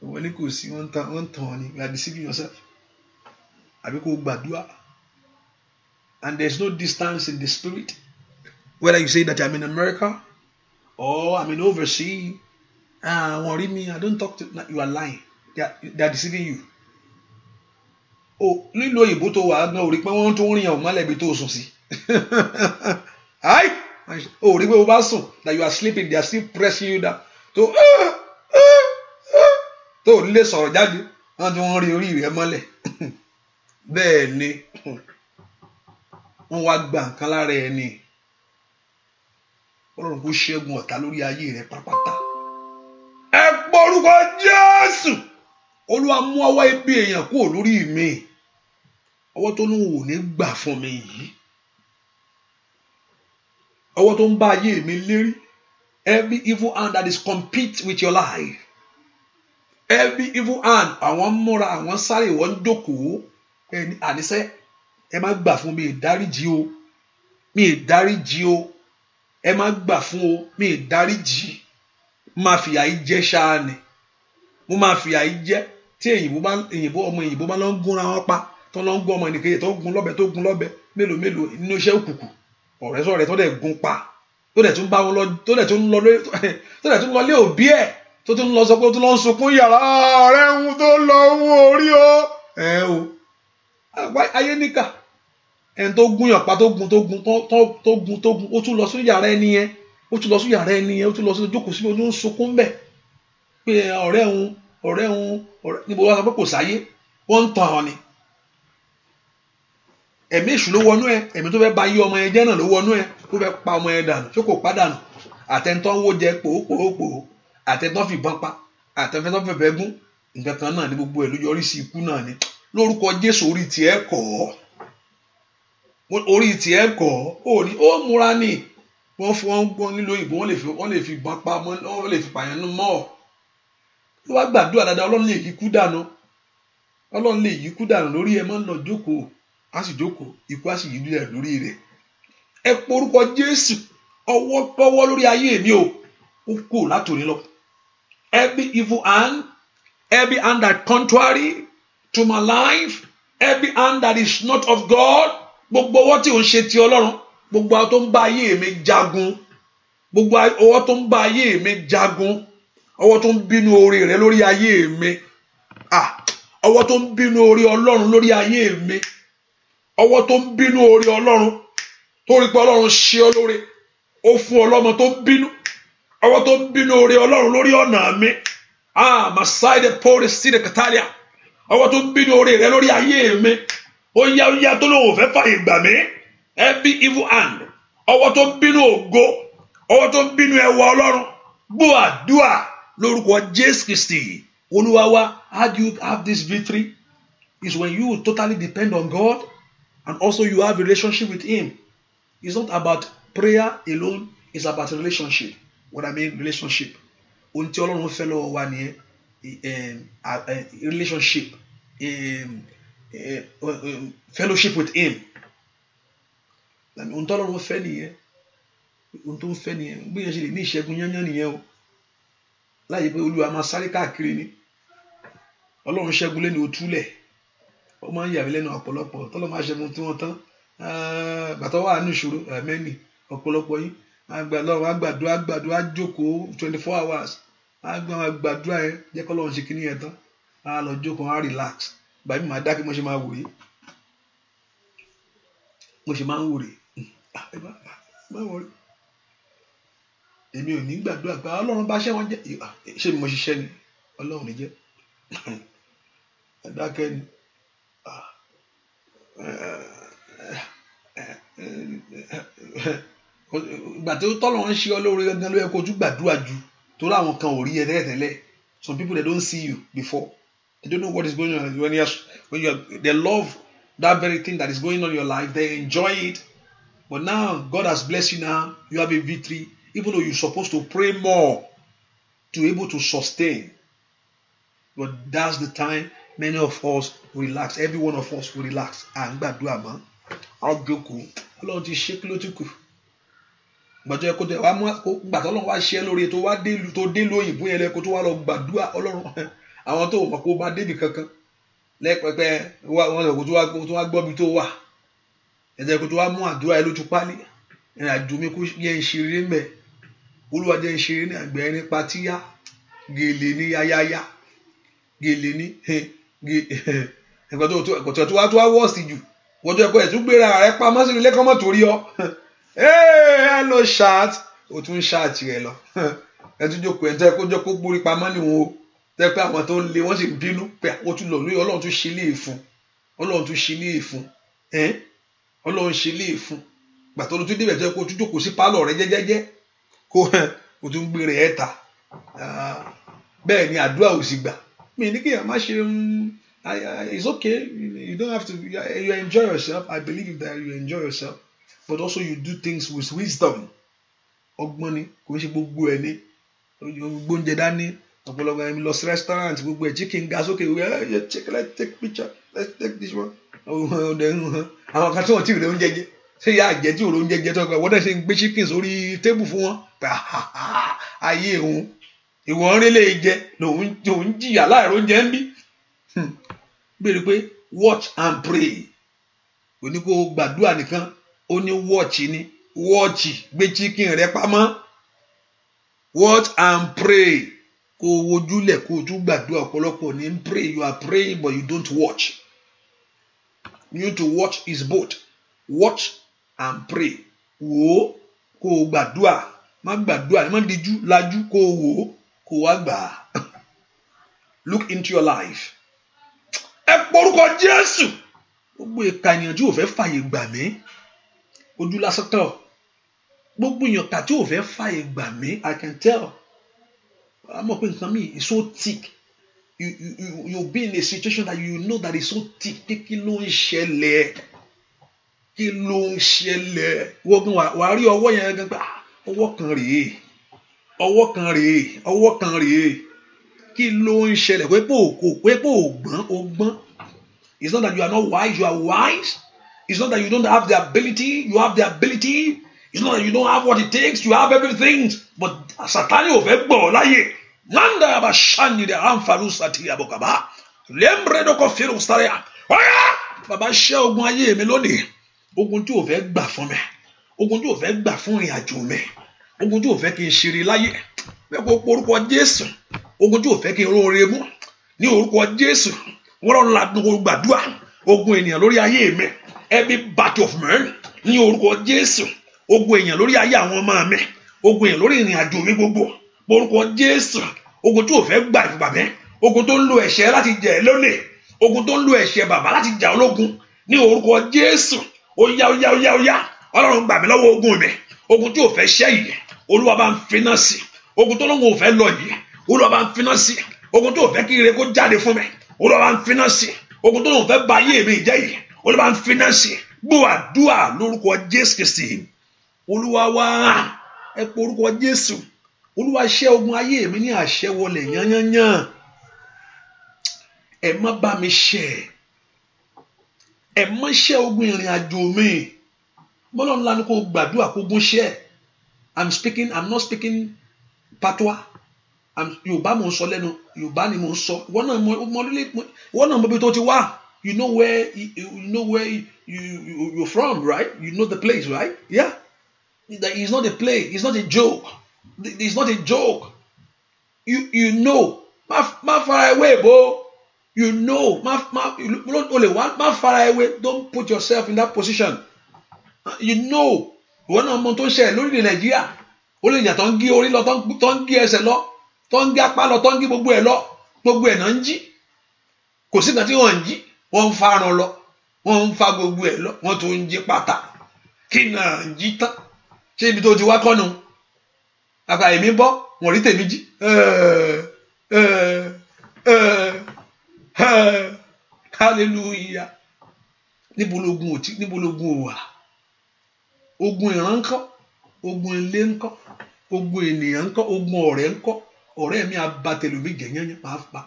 Ìwọ ní kò sí, wọ́n tàn ni. You are deceiving yourself. Àbí kò gbàdúrà. And there's no distance in the spirit. Whether you say that I'm in America or I'm in overseas, wọ́n rí mi, I don't talk to you. You are lying. They are deceiving you. Lílo òyìnbó tó wà gan, ò rí pé wọ́n tó ń rìn àwọn mọ́lẹ̀bí tó sùn sí. Ò rí pé o bá sùn, that you are sleeping, they are still pressing you down. Tó lè sọ̀rọ̀ jáde, wọ́n ti wọ́n rí orí rẹ̀ mọ́lẹ̀. Bẹ́ẹ̀ ni wọ́n wá gba nǹkan lára ẹni. Ọlọ́run kò ṣẹ́gun ọ̀tá lórí ayé rẹ̀ pátápátá. Ẹ pọ orúkọ Jésù. Olúwa mú ọwọ́ ibi èèyàn kúrò lórí mi. Ọwọ́ tó ní wò ní gbà fún mi yìí. Ọwọ́ tó ń bá ayé mi lérí. Every evil hand that is compete with your life. Every evil hand, àwọn múra, àwọn sáré, wọ́n jókòó. Àníṣe, ẹ má gbà fún mi, ìdáríjì o. Mi ìdáríjì o. Ẹ má gbà fún o, mi ìdáríjì. Máa fìyà yìí jẹ ṣáá ni. Mo máa fìyà yìí jẹ. Tí ọmọ òyìnbó bá lọ ń gúnra wọn pa, tó lọ ń gún ọmọ ẹnìkejì tó gún lọ́bẹ, mélòó nínú iṣẹ́ òkùnkùn. Ọ̀rẹ́ sọ̀rẹ́ tó dẹ̀ gún pa. Tó dẹ̀ tún bá wọn lọ, tó dẹ̀ tún lọ lé òbí ẹ̀. Tó tún lọ sọ pé ó tún lọ ń sunkún yàrá ọ̀rẹ́ ń tó lọ wú orí o. Ayé níkà. Ẹni tó gún yàn pa tó gún, ó tún lọ sí yàrá ẹni yẹn. Ó tún lọ sí jókòó síbi, ó tún ń sunkún bẹ̀. Pé ọ̀rẹ́ ń níbo wá sọ pé kò sáyé, wọ́n ń tàn án ni. Ẹ̀mí èṣù ló wọnú ẹ, ẹ̀mí tó fẹ́ ba yí ọmọ ẹ jẹ́ náà ló wọnú ẹ, tó fẹ́ pa ọmọ ẹ dànù, ṣé kò pa dànù. Àtẹ̀ntọ́ ń wó jẹ pòópòó, àtẹ̀ntọ́ fìbọn pa, àtẹ̀ntọ́ fẹ̀fẹ̀ gún, nǹkan kan náà ni gbogbo ẹ̀ ló yọrí sí ikú náà ni. Lórúkọ Jésù orí tiẹ̀ kọ́, ó múra ní. Wọ́n fún wọn gbọ́n nílò ìbò, wọ́n lè fi ìbọn pa, wọ́n lè fi pààyàn nù mọ́. Ló wá gbàdúrà dáadáa, Ọlọ́run lè yí kú dànù lórí ẹ, máa ń lọ jókòó, á sì jókòó, ikú á sì yí lulẹ̀ lórí rẹ̀. Ẹ porúkọ Jésù, ọwọ́ lórí ayé mi ó kù látòní lọ. Every evil hand, every hand that contrary to my life, every hand that is not of God, gbogbo ọwọ́ tí ò ń ṣe ti Ọlọ́run, gbogbo àwọn tó ń bá ayé mi jagun, gbogbo ọwọ́ tó ń bá ayé mi jagun, ọwọ́ tó ń bínú oore rẹ lórí ayé mi, ọwọ́ tó ń bínú oore Ọlọ́run lórí ayé mi, ọwọ́ tó ń bínú oore Ọlọ́run, tó rí pé Ọlọ́run ṣe ọ lóore, ó fún ọlọ́mọ tó ń bínú, ọwọ́ tó ń bínú oore Ọlọ́run lórí ọ̀nà mi, masaide pori side katalia, ọwọ́ tó ń bínú oore rẹ lórí ayé mi, ó yá tó lóun ò fẹ́ fàyè gbà mí. Every evil hand, ọwọ́ tó ń bínú ògo, ọwọ́ tó ń bínú ẹwà Ọlọ́run, gbọ́ àdúà lórúkọ Jésù Kristi Olúwa wa. How do you have this victory? is when you totally depend on God and also you have a relationship with Him. It's not about prayer alone, it's about relationship. What I mean, relationship. Ohun tí Ọlọ́run fẹ́ lọ́wọ́ wa nìyẹn, relationship, fellowship with Him. Ohun tí Ọlọ́run fẹ́ nìyẹn, ohun tó ń fẹ́ nìyẹn. Bí yẹn ṣe lè ní ìṣẹ́gun yányán nìyẹn o. Láyé pé Olúwa máa sáré káàkiri ni. Ọlọ́run ṣẹ́gun lé ní òtúlẹ̀. Ó máa ń yà mí lẹ́nu ọ̀pọ̀lọpọ̀ tọ́lọ́ máa ṣẹ́gun tí wọ́n tán. Bàtọ́ wà ní ìṣòro mẹ́ni ọ̀pọ̀lọpọ̀ yín. Àgbàdúrà jókòó 24 hours. Àgbàdúrà yẹn jẹ́ kọ́ lọ́run ṣe kíní yẹn tán. A lọ jókòó, a relax. Bàbí màá dákẹ́ mo ṣe máa wòye. Mo ṣe máa ń wòrè. Má wọrí. Èmi ò ní gbàdúrà pé Ọlọ́run bá ṣẹ́ wọn jẹ́. Ṣé mo ṣiṣẹ́ ni? Ọlọ́run ní jẹ́. Dákẹ́ ni. Ìgbà tó tọ́lọ́run ṣe ọ lóore gangan ló yẹ kó tún gbàdúrà jù torí àwọn kan ò rí ẹ tẹ́lẹ̀. Some people, they don't see you before. They don't know what is going on. They love that very thing that is going on in your life. They enjoy it. But now, God has blessed you now. You have a victory. Even though you're supposed to pray more to be able to sustain. But that's the time many of us relax. Every one of us will relax. Gbàdúrà mọ́. I'll go cool. Ọlọ́run ti ṣe kí ló ti kù. Gbàdúrà kó tẹ wá mú gbàtọ́ Ọlọ́run wá ṣe lórí tó wá dé lóyìnbó yẹn lẹ́kọ̀ọ́ tó wá lọ gbàdúrà Ọlọ́run. Àwọn tó mọ̀ kó bá débi kankan. Lẹ́pẹ̀pẹ̀ wọ́n lọ kó tó wá gbọ́ bí tó wà. Ẹ̀jẹ̀ kó tó wá mú àdúrà ẹ lójú pálí. Ẹ̀rìn àjò mi kó yẹ ń ṣeré mẹ́. Olúwa jẹ́ ń ṣeré ní àgbẹ̀ ẹni patíyá. Gèlè ní yáyáyá. Gèlè ní ẹ̀kọ́ tó wá wọ́ọ̀sì jù. Wọ́n jẹ́ kó ẹ̀ tún gbéra rẹ̀ pamọ́ sínú ilé kọ́mọ̀ torí ọ. Hello chat. O tún chat rẹ̀ lọ. Ẹ tún jókòó ẹ̀ tẹ́ kó jẹ́ kó gbórí pamọ́ ní wọn o. Tẹ́ pé àwọn tó ń lé wọ́n sì bínú pé ó tún lọ lórí Ọlọ́run tún ṣe léè fún. Ọlọ́run tún ṣe léè fún. Ọlọ́run ṣe léè fún. Gbà tó ló tún débẹ̀ tẹ́ kó tún jókòó sí pálọ̀ rẹ̀ jẹ́jẹ́jẹ́. Kó tún gbé rẹ̀ ta. Bẹ́ẹ̀ ni àdúrà ò sì gbà. Mi ní kí ẹ má ṣe it's okay. You don't have to. You enjoy yourself. I believe that you enjoy yourself, but also you do things with wisdom. Ọgbọ́n ni kò ṣe gbogbo ẹ̀ ní. Gbóúnjẹ dání. Ọ̀pọ̀lọpọ̀ ẹ̀mí lọ sí restaurant gbogbo ẹ̀ chicken gas okay. Let's take picture. Let's take this one. Àwọn kan tí wọ́n ti rẹ̀ oúnjẹ jẹ. Ṣé ìyá àjẹ́ tí òrò oúnjẹ jẹ tó ọgbà wọ́n dẹ̀ ṣe ń gbé chicken sórí tébù fún wọn. Ayé òun. Ìwọ̀n rí lè jẹ lòun jìyà láìrò oúnjẹ ń bí. Béèrè pé watch and pray. Ó ní kó gbàdúrà nìkan. Ó ní watch ni. Watch gbé chicken rẹ pamọ́. Watch and pray. Kó wojúlẹ̀ kó tún gbàdúrà ọ̀pọ̀lọpọ̀ ní pray. You are praying but you don't watch. You need to watch is both. Watch and pray. Wò kó gbàdúrà. Má gbàdúrà má dijú lajú kó wò kó wá gbà. Look into your life. Ẹ porúkọ Jésù. Gbogbo ìka ènìyàn tí ò fẹ́ fàyè gbà mí. Ojú lásán tán. Gbogbo èèyàn kà tí ò fẹ́ fàyè gbà mí. I can tell. Àmọ́ pé nǹkan mi is so thick. You'll be in a situation that you know that is so thick. Kí ló ń ṣẹlẹ̀? Kí ló ń ṣẹlẹ̀? Wàá rí ọwọ́ yẹn gan gbà. Ọwọ́ kan rèé. Ọwọ́ kan rèé. Ọwọ́ kan rèé. Kí ló ń ṣẹlẹ̀? Pé ògbọ́n. It's not that you are not wise, you are wise. It's not that you don't have the ability, you have the ability. It's not that you don't have what it takes, you have everything. But Satani ò fẹ́ gbọ́ láyé. Nanda yaba shani de anfaru sati abokaba. Lembre do ko firu staria. Oya! Bàbá ṣẹ́ ogun ayé mi lónìí. Ogun tí ò fẹ́ gbà fún mi. Ogun tí ò fẹ́ gbà fún ìrìn àjò mi. Ogun tí ò fẹ́ kí n ṣeré láyé. Bẹ́ẹ̀ kó porúkọ Jésù. Ogun tí ò fẹ́ kí n róore mú. Ní orúkọ Jésù. Wọ́n lọ ladun gbàdúrà. Ogun ènìyàn lórí ayé mi. Every battle of man. Ní orúkọ Jésù. Ogun ènìyàn lórí ayé àwọn ọmọ mi. Ogun ènìyàn lórí ìrìn àjò mi gbogbo. Orúkọ Jésù. Ogun tí ò fẹ́ gbà ìfúgbà mi. Ogun tó ń lo ẹ̀ṣẹ̀ láti jẹ lólè. Ogun tó ń lo ẹ̀ṣẹ̀ bàbá láti jà ológun. Ní orúkọ Jésù. Óyá. Ọlọ́run gbà mí lọ́wọ́ ogun mi. Ogun tí ò fẹ́ ṣẹ́ yìí. Olúwa bá ń finá sí. Ogun tó lóun ò fẹ́ lọ yìí. Olúwa bá ń finá sí. Ogun tí ò fẹ́ kí ire kó jáde fún mi. Olúwa bá ń finá sí. ogun tó lóun fẹ́ ba ayé mi jẹ́ yìí Olúwa ń finá sí gbọ́ àdúrà lórúkọ Jésù Kristi Olúwa wá ẹ pé orúkọ Jésù Olúwa ṣẹ́ ogun ayé mi ní àṣẹ wọlé yányányán ẹ má bá mi ṣẹ́ ẹ má ṣẹ́ ogun ìrìn àjò mi mọ́lọ́run ńlá ni kò gbàdúrà kó gún ṣẹ́ I'm not speaking patois Yorùbá mò ń sọ lẹ́nu Yorùbá ni mò ń sọ ìwọ náà mọ bí tó ti wá you know where you're from, right? You know the place, right? Yeah. It's not a play. It's not a joke. It's not a joke. You know. Ma far away, bro. You know. Ma far away. Don't put yourself in that position. You know. One of them share lórí Nàìjíríà. Ó lè yàn tó ń gé orí lọ, tó ń gé ẹsẹ̀ lọ, tó ń gé apá lọ, tó ń gé gbogbo ẹ̀ lọ. Gbogbo ẹ̀ náà ń jí. Kò sí nǹkan tí wọ́n ń jí. Wọ́n ń farun lọ. Wọ́n ń fa gbogbo ẹ̀ lọ. Wọ́n tún ń jí pátá. Kí náà ń jí tán. Ṣé ibi tó ti wá kọ́nu? Àgbà èmi bọ́, wọ́n rí tèmi jí. Hallelujah. Níbo lógun wà? Ogun ìran ńkọ́? Ogun ilé ńkọ́? Ogun ènìyàn ńkọ́? Ogun ọ̀rẹ́ ńkọ́? Ọ̀rẹ́ mi abatẹlómi jẹ̀yẹ́yẹ́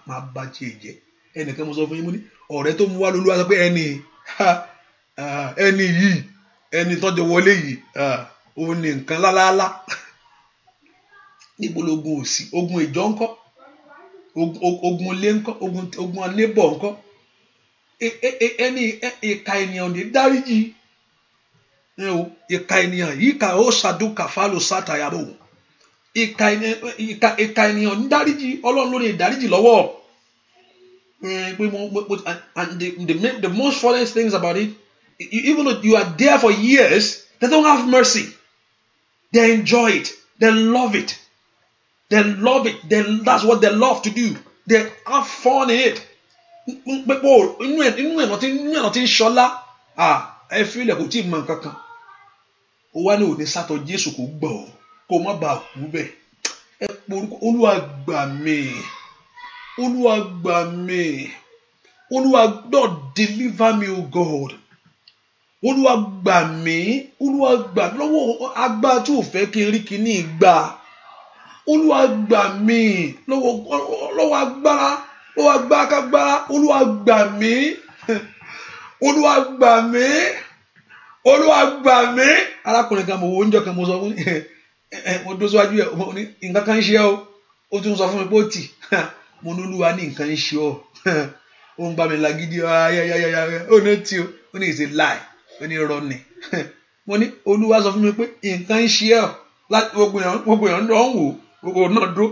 máa bá tiẹ̀ jẹ́. Ẹnìkan mo sọ fún yín mo ní ọ̀rẹ́ tó mú wá lólúwa sọ pé ẹni yìí ẹni tọ́jọ́ wọlé yìí òun ní nǹkan lálálá. Níbo lógun ò sí? Ogun ìjọ ńkọ́? Ogun ilé ńkọ́? Ogun alébọ̀ ńkọ́? Ẹni ìka ènìyàn ní dáríjì. Ìka ènìyàn yìí kà ó ṣàdúkà fálò sátàyàbò. Ìka ènìyàn ní dáríjì. Ọlọ́run ló ní ìdáríjì lọ́wọ́. And the most funny things about it, even though you are there for years, they don't have mercy. They enjoy it. They love it. They love it. That's what they love to do. They have fun in it. Inú ẹ̀ ti ń ṣọlá. Ẹ fi ilẹ̀ kò tí ì mọ nǹkan kan. Ó wá ní òní sátọ̀ Jésù kò gbọ́ ọ kó má bàa kú bẹ́ẹ̀. Ẹ porúkọ Olúwa gbà mí. Olúwa gbà mí. Olúwa God deliver me, O God. Olúwa gbà mí. Olúwa gbà mí lọ́wọ́ agbára tí ò fẹ́ kí n rí kíní gbà. Olúwa gbà mí lọ́wọ́ agbára kágbára. Olúwa gbà mí. Olúwa gbà mí. Olúwa gbà mí. Arákùnrin kan mo wo oúnjẹ kan mo sọ fún mo dó síwájú ẹ̀ mo ní nǹkan kan ń ṣe ọ́. Ó tún sọ fún mi pé ó tì. Mo ní Olúwa ní nǹkan ń ṣe ọ́. Ó ń bá mi lágídí ó ní tí ó ní it's a lie. Ó ní irọ́ ni. Mo ní Olúwa sọ fún mi pé nǹkan ń ṣe ọ́. Láti gbogbo èèyàn lọ ń wò gbogbo náà dúró.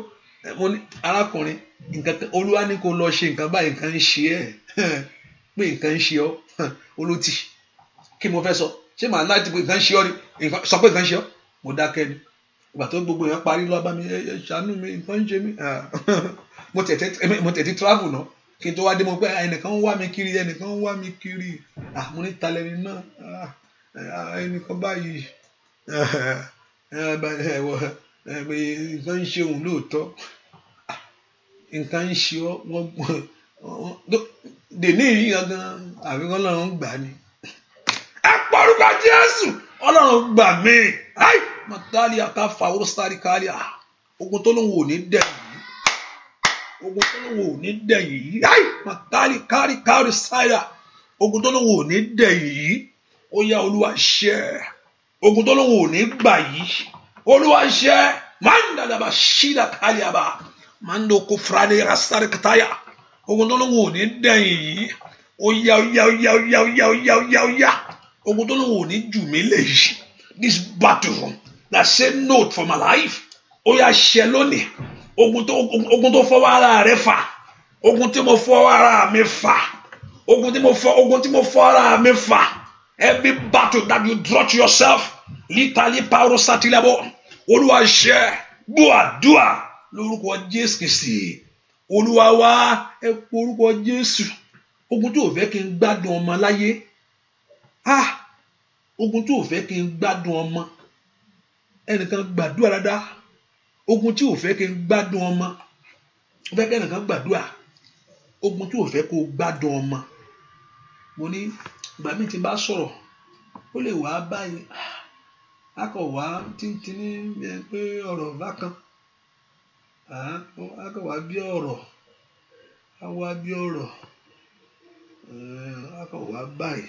Mo ní arákùnrin nǹkan Olúwa ní kó lọ ṣe nǹkan báyìí nǹkan ń ṣe ẹ́. Pé nǹkan ń ṣe ọ́. Olótì kí mo fẹ́ sọ ṣé màá láti pé nǹkan ń ṣe ọ́ ni sọ pé nǹkan ń ṣe ọ́. Mo dákẹ́ ni. Ìgbà tó gbogbo èèyàn parí lọ bá mi ṣàánú mi nǹkan ń ṣe mí. Mo tẹ̀tí travel náà kí n tó wá dé mo pé ẹnìkan ń wá mi kiri mo ní talẹ́ni náà ẹnìkan báyìí nǹkan ń ṣe òun lóòótọ́ nǹkan ń ṣe ọ́ dèní yìí gangan àfikún Ọlọ́run gbà ni. Ẹ pọ̀rùkọ Jésù Ọlọ́run gbà mí. Mọ̀tálíà ká fàwọ́ sáré kárí ogun tó lóun ò ní dẹ̀yìn. Ogun tó lóun ò ní dẹ̀yìn yìí. Mọ̀tálí kárí sáyà. Ogun tó lóun ò ní dẹ̀yìn yìí. Ó yá Olúwa ṣẹ́. Ogun tó lóun ò ní gbà yìí. Olúwa ṣẹ́. Mandalaba ṣídà káliaba. Mando kò fúradé rasáré kàtáyà. Ogun tó lóun ò ní dẹ̀yìn yìí. Ó yá. Ogun tó lóun ò ní jù mí lè yìí. This battle that say no for my life. Ó yá ṣẹ́ lónìí. Ogun tó fọwọ́ ara rẹ fà. Ogun tí mo fọwọ́ ara mi fà. Ogun tí mo fọwọ́ ara mi fà. Every battle that you draw to yourself. Lítàlí pàrọ̀ sátìlábọ̀. Olúwa ṣẹ́ gbọ́ àdúrà lórúkọ Jésù Kristi. Olúwa wá ẹ porúkọ Jésù. Ogun tí ò fẹ́ kí n gbádùn ọmọ láyé. Ogun tí ò fẹ́ kí n gbádùn ọmọ. Ẹnìkan gbàdúrà dáadáa. Ogun tí ò fẹ́ kí n gbádùn ọmọ. Ó fẹ́ kí ẹnìkan gbàdúrà. Ogun tí ò fẹ́ kó gbádùn ọmọ. mo ní ìgbà míì tí n bá sọ̀rọ̀ ó lè wá báyìí a kò wá tíntínní pé ọ̀rọ̀ bákan a kò wá bí ọ̀rọ̀ a wá bí ọ̀rọ̀ a kò wá báyìí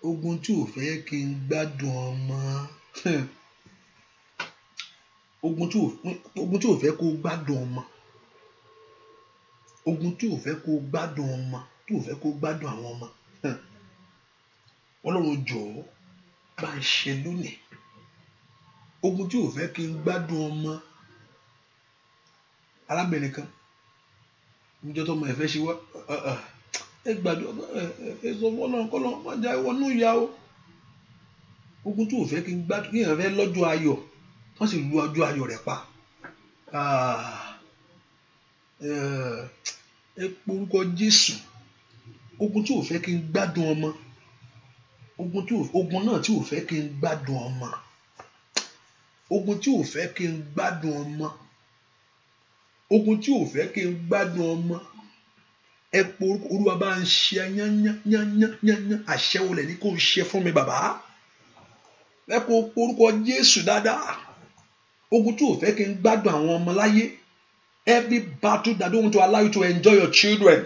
ogun tí ò fẹ́ kí n gbádùn ọmọ ogun tí ò fẹ́ kó gbádùn ọmọ ogun tí ò fẹ́ kó gbádùn ọmọ tí ò fẹ́ kó gbádùn àwọn ọmọ Ọlọ́run jọ̀ọ́ bá ń ṣe lónìí ogun tí ò fẹ́ kí n gbádùn ọmọ arábìnrin kan níjọ́ tó ọmọ ẹ̀ fẹ́ ṣe wá ẹ gbàdúrà ẹ sọ fún Ọlọ́run kọ́ lọ́wọ́ máa já ìwọnú ìyá o ogun tí ò fẹ́ kí n gbádùn kí èèyàn fẹ́ lọ́jọ́ ayọ̀ wọ́n sì lu ọjọ́ ayọ̀ rẹ̀ pa ẹ porúkọ Jésù ogun tí ò fẹ́ kí n gbádùn ọmọ ogun náà tí ò fẹ́ kí n gbádùn ọmọ ogun tí ò fẹ́ kí n gbádùn ọmọ ogun tí ò fẹ́ kí n gbádùn ọmọ ẹ porúkọ Olúwa bá ń ṣe yányányányányán àṣẹ wo lẹ̀ ní kó ṣe fún mi bàbá ẹ kó porúkọ Jésù dáadáa ogun tí ò fẹ́ kí n gbádùn àwọn ọmọ láyé every battle that don't want to allow you to enjoy your children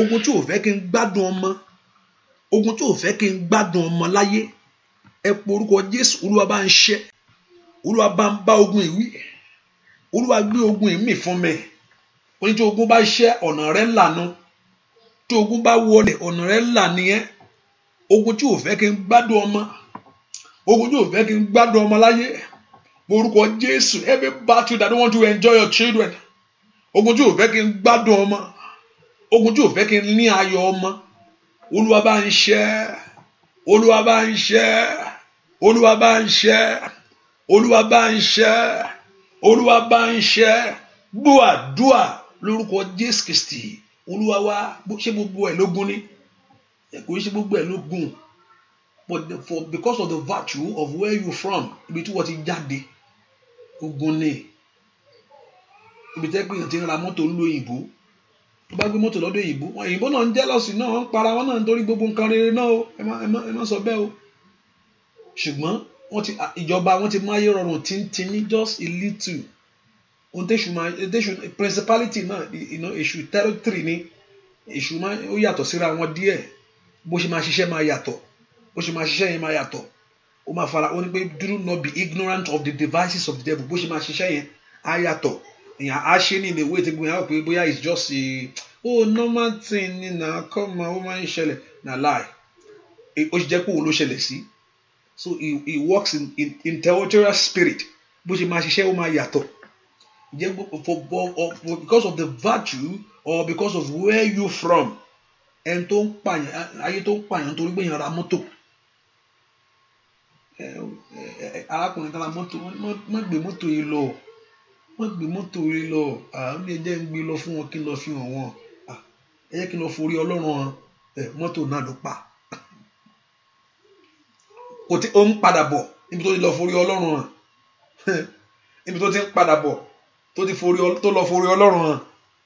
ogun tí ò fẹ́ kí n gbádùn ọmọ ogun tí ò fẹ́ kí n gbádùn ọmọ láyé ẹ porúkọ Jésù Olúwa bá ń ṣe Olúwa bá ń bá ogun ìwí Olúwa gbé ogun ìmì fún mi oní tí ogun bá ṣẹ́ ọ̀nà rẹ̀ lànà tí ogun bá wọlé ọ̀nà rẹ̀ là nìyẹn ogun tí ò fẹ́ kí n gbádùn ọmọ ogun tí ò fẹ́ kí n gbádùn ọmọ láyé orúkọ Jésù every battle that don't want to enjoy your children ogun tí ò fẹ́ kí n gbádùn ọmọ ogun tí ò fẹ́ kí n ní ayọ̀ ọmọ Olúwa bá ń ṣẹ́ Olúwa bá ń ṣẹ́ Olúwa bá ń ṣẹ́ Olúwa bá ń ṣẹ́ Olúwa bá ń ṣẹ́ gbọ́ àdúà lórúkọ Jésù Kristi Olúwa wá ṣé gbogbo ẹ̀ lógun ni kò ṣe gbogbo ẹ̀ lógun but because of the virtue of where you from ibi tí wọ́n ti jáde ogun ni ibi tẹ́ pé èèyàn ti ń ra mọ́tò ń lo òyìnbó tó bá gbé mọ́tò lọ́dọ̀ òyìnbó wọn òyìnbó náà ń jẹ́lọ́sì náà ń para wọn náà nítorí gbogbo nǹkan rere náà o ẹ má sọ bẹ́ẹ̀ o ṣùgbọ́n ìjọba wọn ti máa yé rọrùn tíntínní just a little ohun tẹ́sù principality náà èṣù territory ni èṣù máa ó yàtọ̀ síra wọn díẹ̀ bó ṣe máa ṣiṣẹ́ máa yàtọ̀ bó ṣe máa ṣiṣẹ́ yẹn máa yàtọ̀ ó máa fara ó ní pé do not be ignorant of the devices of the devil bó ṣe máa ṣiṣẹ́ yẹn á yàtọ̀ èèyàn á ṣe ní ìwé tí gbìyànjú pé bóyá it's just a normal thing ni na kọ́mọ ó máa ń ṣẹlẹ̀ na lie ó ṣe jẹ́ pé òun ló ṣẹlẹ̀ sí so he works in territorial spirit bó ṣe máa ṣiṣẹ́ ó máa yàtọ̀ because of the virtue or because of where you from ẹni tó ń pààyàn ayé tó ń pààyàn torí pé èèyàn ra mọ́tò arákùnrin kan ra mọ́tò má gbé mọ́tò yìí lọ àwọn ní ẹjẹ́ ń gbé lọ fún wọn kí n lọ fi hàn wọn ẹ jẹ́ kí n lọ forí Ọlọ́run hàn mọ́tò náà ló pa ó ń padà bọ̀ níbi tó ti lọ forí Ọlọ́run hàn níbi tó ti ń padà bọ̀ tó lọ forí Ọlọ́run hàn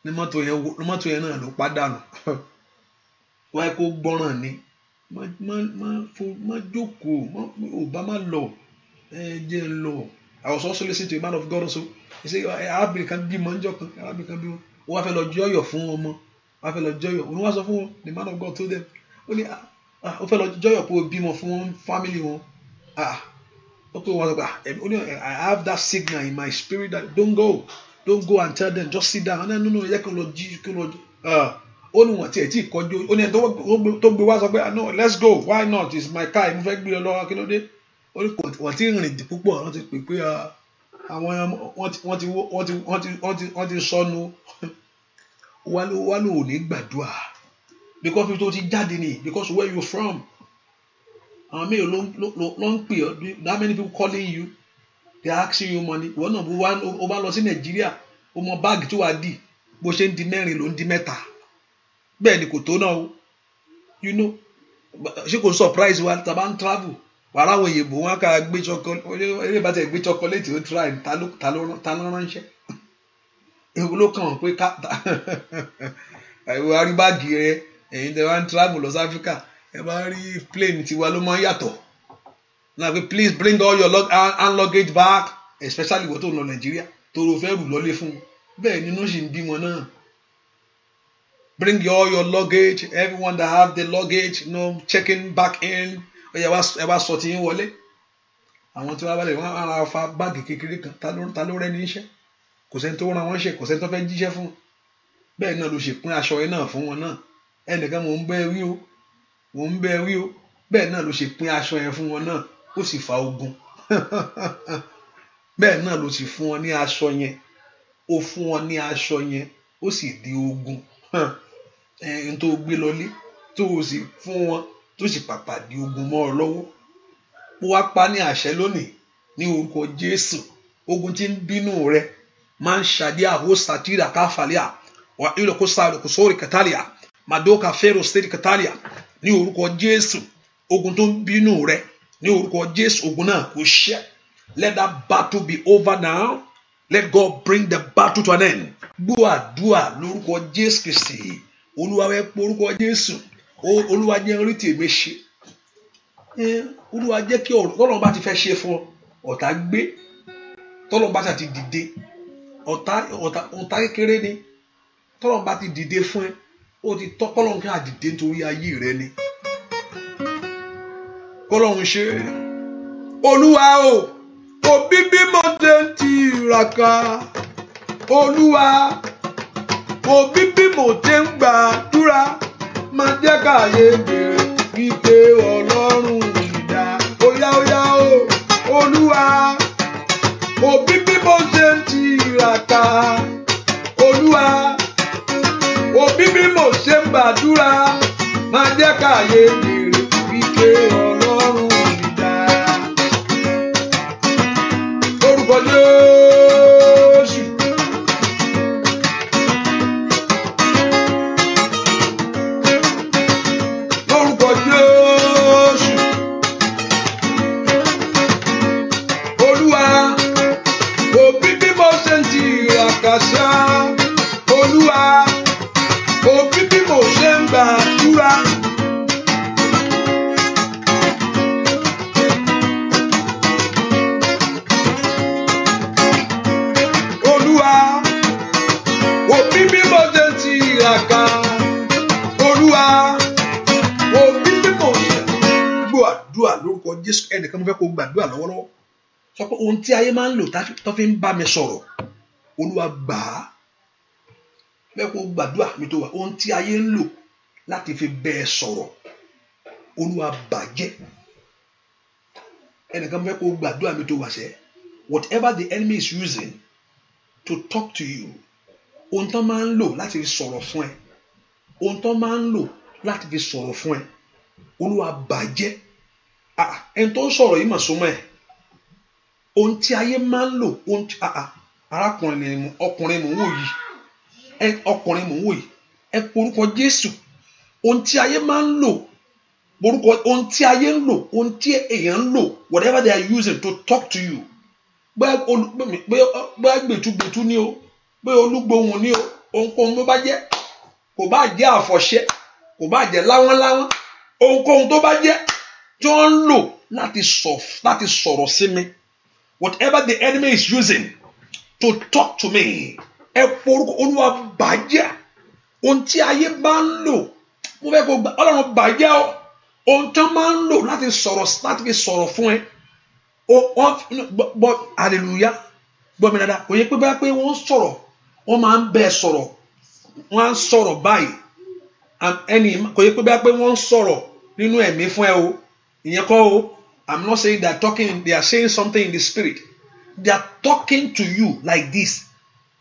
ní mọ́tò yẹn náà ló pa dànù wáyé kó gbọ́ràn ni má jókòó ò bá má lọ jẹ́ ń lọ. I was also listening to a man of God also he say arábìnrin kan bímọ ńjọ́ kan arábìnrin kan bímọ ó wá fẹ́ lọ jọyọ̀ fún ọmọ wá fẹ́ lọ jọyọ̀ òun wá sọ fún wọn the man of God told them ó ní ó fẹ́ lọ jọyọ̀ pé ó bímọ fún family wọn ó pé wọn sọ pé ó ní I have that signal in my spirit that don't go and tell them just sit down no ẹ jẹ́ kí n lọ jí kí n lọ ó ní wọn tiẹ̀ tí kọjú ó ní ẹni tó gbé wá sọ pé no let's go why not it's my car mo fẹ́ gbé ọ lọ́wọ́ kí ló dé ó ní wọ́n ti rìn púpọ̀ wọ́n ti pè pé àwọn wọ́n ti sọnù wá ló ò ní gbàdúrà because people tó ti jáde ni because where you from àwọn mẹ́rin ló ń pè ọ́ that many people calling you they are asking you money ìwọ náà ó bá lọ sí Nàìjíríà ó mọ báàgì tó wà dì bó ṣe ń di mẹ́rin ló ń di mẹ́ta bẹ́ẹ̀ ni kò tó náà o you know ṣé kò surprise wa tá a bá ń travel wàrà àwọn òyìnbó wọn kà gbé chocolate ó try ta ló ránṣẹ́ èwo ló kàn pé ká àríbáàgì rẹ ẹ̀yin tẹ́ wá ń travel lọ sí Africa ẹ bá rí plane tiwa ló máa ń yàtọ̀ náà pé please bring all your hand luggage back especially wọ́n tó ń lọ Nàìjíríà tó lọ fẹ́ rù lọ́lé fún bẹ́ẹ̀ nínú sì ń bímọ náà. Bring all your luggage, everyone that have the luggage, checking back in. Ẹ wá sọ tí yín wọlé. Àwọn tí wọ́n bá lè wọ́n á fa báàgì kékeré kan ta ló rẹ́ ní iṣẹ́. Kò sẹ́ni tó rán wọn ṣe, kò sẹ́ni tó fẹ́ jíṣẹ́ fún wọn. Bẹ́ẹ̀ náà ló ṣe pín aṣọ yẹn náà fún wọn náà. Ẹnìkan mò ń bẹ́ wí o. Bẹ́ẹ̀ náà ló ṣe pín aṣọ yẹn fún wọn náà. Ó sì fa ogun. Bẹ́ẹ̀ náà ló sì fún wọn ní aṣọ yẹn. Ó fún wọn ní aṣọ yẹn. Ó sì di ogun. Ẹni tó gbé lọlé tó o sì fún wọn tó sì pàpà di ogun mọ́ ọ lọ́wọ́. Mo wá pa ní àṣẹ lónìí ní orúkọ Jésù. Ogun tí ń bínú rẹ máa ń ṣàdí àhó sátírà káfàlíà wà ilẹ̀ kó sáré kó sórí kàtàlíà màdókà fẹ́rò stéèdì kàtàlíà ní orúkọ Jésù. Ogun tó ń bínú rẹ ní orúkọ Jésù, ogun náà kò ṣẹ. Let that battle be over now. Let God bring the battle to an end. Gbọ́ àdúrà lórúkọ Jésù Kristi. Olúwa wẹ́ pé orúkọ Jésù. Olúwa jẹ́ orí tèmi ṣe. Olúwa jẹ́ kí ọ̀rọ̀ tọ́lọ́run bá ti fẹ́ ṣe fún ọ ọ̀tá gbé. Tọ́lọ́run bá ti dìde ọ̀tá kékeré ni. Tọ́lọ́run bá ti dìde fún ẹ ó ti tọ́ kọ́lọ́run kí á dìde nítorí ayé rẹ ni. Kọ́lọ́run ṣe Olúwa o. Òbí bí mo ṣe ń tiraka, Olúwa, òbí bí mo ṣe ń gbàdúrà, máa jẹ́ káyé bèrè wípé Ọlọ́run ìdá. Óyá o, Olúwa, òbí bí mo ṣe ń tiraka, Olúwa, òbí bí mo ṣe ń gbàdúrà, máa jẹ́ káyé bèrè wípé Ọlọ́run ìdá. Orúkọ Jésù. Orúkọ Jésù. Olúwa, òbí bí mo ṣe ń tiraka ṣá. Olúwa, òbí bí mo ṣe ń gbàdúrà. Òbí bí mo ṣe ń tiraka, Olúwa, òbí bí mo ṣe gbọ́ àdúrà lórúkọ Jésù. Ẹnìkan mo fẹ́ kó gbàdúrà lọ́wọ́lọ́wọ́. Sọ pé ohun tí ayé máa ń lò tó fi ń bá mi sọ̀rọ̀, Olúwa gbà á. Fẹ́ kó gbàdúrà mi tó wà. Ohun tí ayé ń lò láti fi bẹ́ ẹ sọ̀rọ̀, Olúwa bàjẹ́. Ẹnìkan mo fẹ́ kó gbàdúrà mi tó wà sẹ́. Whatever the enemy is using to talk to you, ohun tó máa ń lò láti fi sọ̀rọ̀ fún ẹ, ohun tó máa ń lò láti fi sọ̀rọ̀ fún ẹ, Olúwa bàjẹ́. Ẹni tó ń sọ̀rọ̀ yìí mà súnmọ́ ẹ. Ohun tí ayé máa ń lò, ọkùnrin mò ń wò yìí, ẹ porúkọ Jésù. Ohun tí ayé máa ń lò, ohun tí ayé ń lò, ohun tí èèyàn ń lò, whatever they are using to talk to you. Bóyá gbẹ̀tugbẹ̀tu ni o, bóyá olúgbòhùn ni o, ohunkóhun tó bá jẹ́, kò bá jẹ́ àfọ̀ṣẹ, kò bá jẹ́ láwọ́nláwọ́n, ohunkóhun tó bá jẹ́ tí wọ́n ń lò láti sọ̀rọ̀ sí mi, whatever the enemy is using to talk to me, ẹ porúkọ Olúwa bàjẹ́. Ohun tí ayé bá ń lò, mo fẹ́ kó Ọlọ́run bàjẹ́ o. Ohun tí wọ́n máa ń lò láti fi sọ̀rọ̀ fún ẹ. Hallelujah. Gbọ́ mi dáadáa. Kò yẹ pé bá pé wọ́n sọ̀rọ̀, wọ́n máa ń bẹ́ẹ̀ sọ̀rọ̀, wọ́n á sọ̀rọ̀ báyìí. Kò yẹ pé bá pé wọ́n sọ̀rọ̀ nínú ẹ̀mí fún ẹ o. Ìyẹn kọ́ o. I'm not saying they are saying something in the spirit. They are talking to you like this.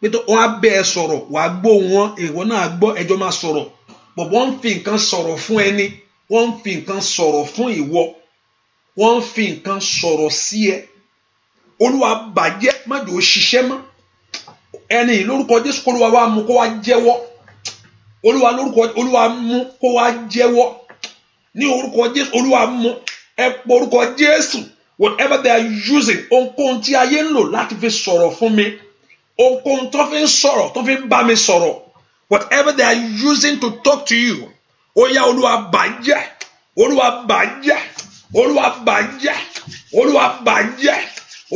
Pé tó wọ́n á bẹ́ẹ̀ sọ̀rọ̀, wàá gbọ́ wọn, ìwọ náà gbọ́, ẹjọ́ máa sọ̀rọ̀. But wọ́n ń fi nǹkan sọ̀rọ̀ fún ẹni, wọ́n ń fi nǹkan sọ̀rọ̀ fún ìwọ, wọ́n ń fi nǹkan sọ̀rọ̀ sí ẹ. Olúwa bàjẹ́, má jò ó ṣiṣẹ́ mọ́. Ẹni lórúkọ Jésù kó Olúwa wá mú kó wá jẹ́wọ́. Olúwa mú kó wá jẹ́wọ́. Ní orúkọ Jésù, Olúwa mú. Ẹ pọ orúkọ Jésù. Whatever they are using, ohunkóhun tí ayé ń lò láti fi sọ̀rọ̀ fún mi, ohunkóhun tó fi ń sọ̀rọ̀, tó fi ń bá mi sọ̀rọ̀, whatever they are using to talk to you, ó yá Olúwa bàjẹ́, Olúwa bàjẹ́, Olúwa bàjẹ́, Olúwa bàjẹ́,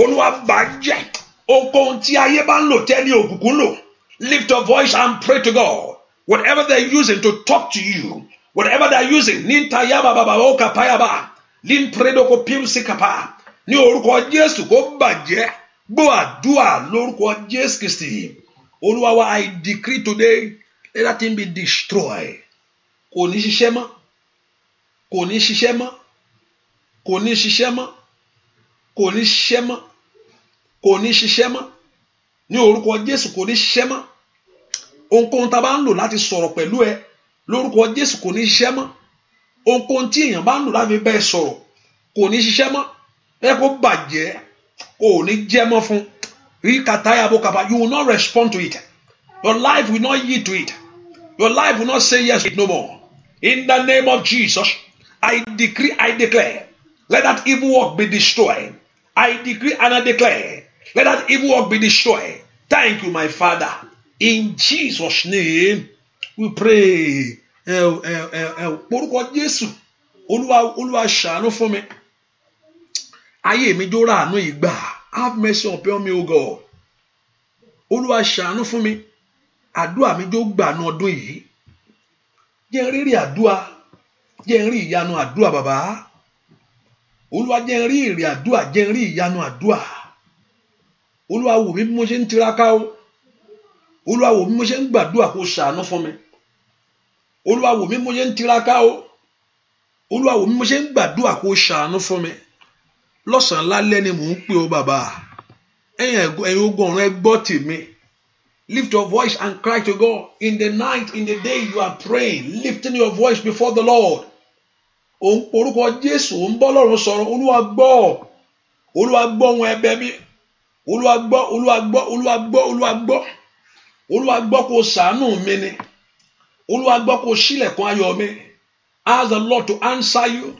Olúwa bàjẹ́. Ohunkóhun tí ayé bá ń lò tẹ́ni òkùnkùn lò, lift your voice and pray to God. Whatever they're using to talk to you, whatever they're using, nintayaba baba okapayaba, linpredo pilsikapa, ní orúkọ Jésù kó bàjẹ́. Gbọ́ àdúà lórúkọ Jésù Kristi. Olúwa wa, I decree today, let that thing be destroyed. Kò ní ṣiṣẹ́ mọ́, kò ní ṣiṣẹ́ mọ́, kò ní ṣiṣẹ́ mọ́, kò ní ṣiṣẹ́ mọ́, kò ní ṣiṣẹ́ mọ́. Ní orúkọ Jésù kò ní ṣiṣẹ́ mọ́. Ohunkóhun tá bá ń lò láti sọ̀rọ̀ pẹ̀lú ẹ, lórúkọ Jésù kò ní ṣiṣẹ́ mọ́. Ohunkóhun tí èèyàn bá ń lò láti bẹ́ẹ̀ sọ̀rọ̀ kò ní ṣiṣẹ́ mọ́. Ẹ kó bàjẹ́, kò ní jẹ́ mọ́ fún. You will not respond to it. Your life will not yield to it. Your life will not say yes to it no more. In the name of Jesus, I decree, I declare, let that evil work be destroyed. I decree and I declare, let that evil work be destroyed. Thank you, my Father. In Jesus' name, we pray. Orúkọ Jésù, Olúwa ṣàánú fún mi. Ayé mi jó ráàánú ìgbà. Have mercy upon me, O God. Olúwa ṣàánú fún mi. Àdúà mi jó gbà ní ọdún yìí. Jẹ́ n rí àdúà, jẹ́ n rí ìyanu àdúà bàbá. Olúwa jẹ́ n rí èrè àdúà, jẹ́ n rí ìyanu àdúà. Olúwa wò mí bí mo ṣe ń tiraka o. Olúwa wò mí bí mo ṣe ń gbàdúà kó ṣàánú fún mi. Olúwa wò mí bí mo ṣe ń tiraka o. Olúwa wò mí bí mo ṣe ń gbàdúà kó ṣàánú fún mi. Lọ́sàn-án lálẹ́ ni mò ń pè ó bàbá. Ẹ̀yin ogun ọ̀run ẹ gbọ́ tèmi. Lift your voice and cry to God. In the night, in the day you are praying, lifting your voice before the Lord. Orúkọ Jésù ń bọ́ lọ́run sọ̀rọ̀. Olúwa gbọ́. Olúwa gbọ́ ohùn ẹ̀bẹ̀ mi. Olúwa gbọ́, Olúwa gbọ́, Olúwa gbọ́, Olúwa gbọ́. Olúwa gbọ́ kó ṣàánú mi ni. Olúwa gbọ́ kó ṣílẹ̀kùn ayọ̀ mi. Ask the Lord to answer you.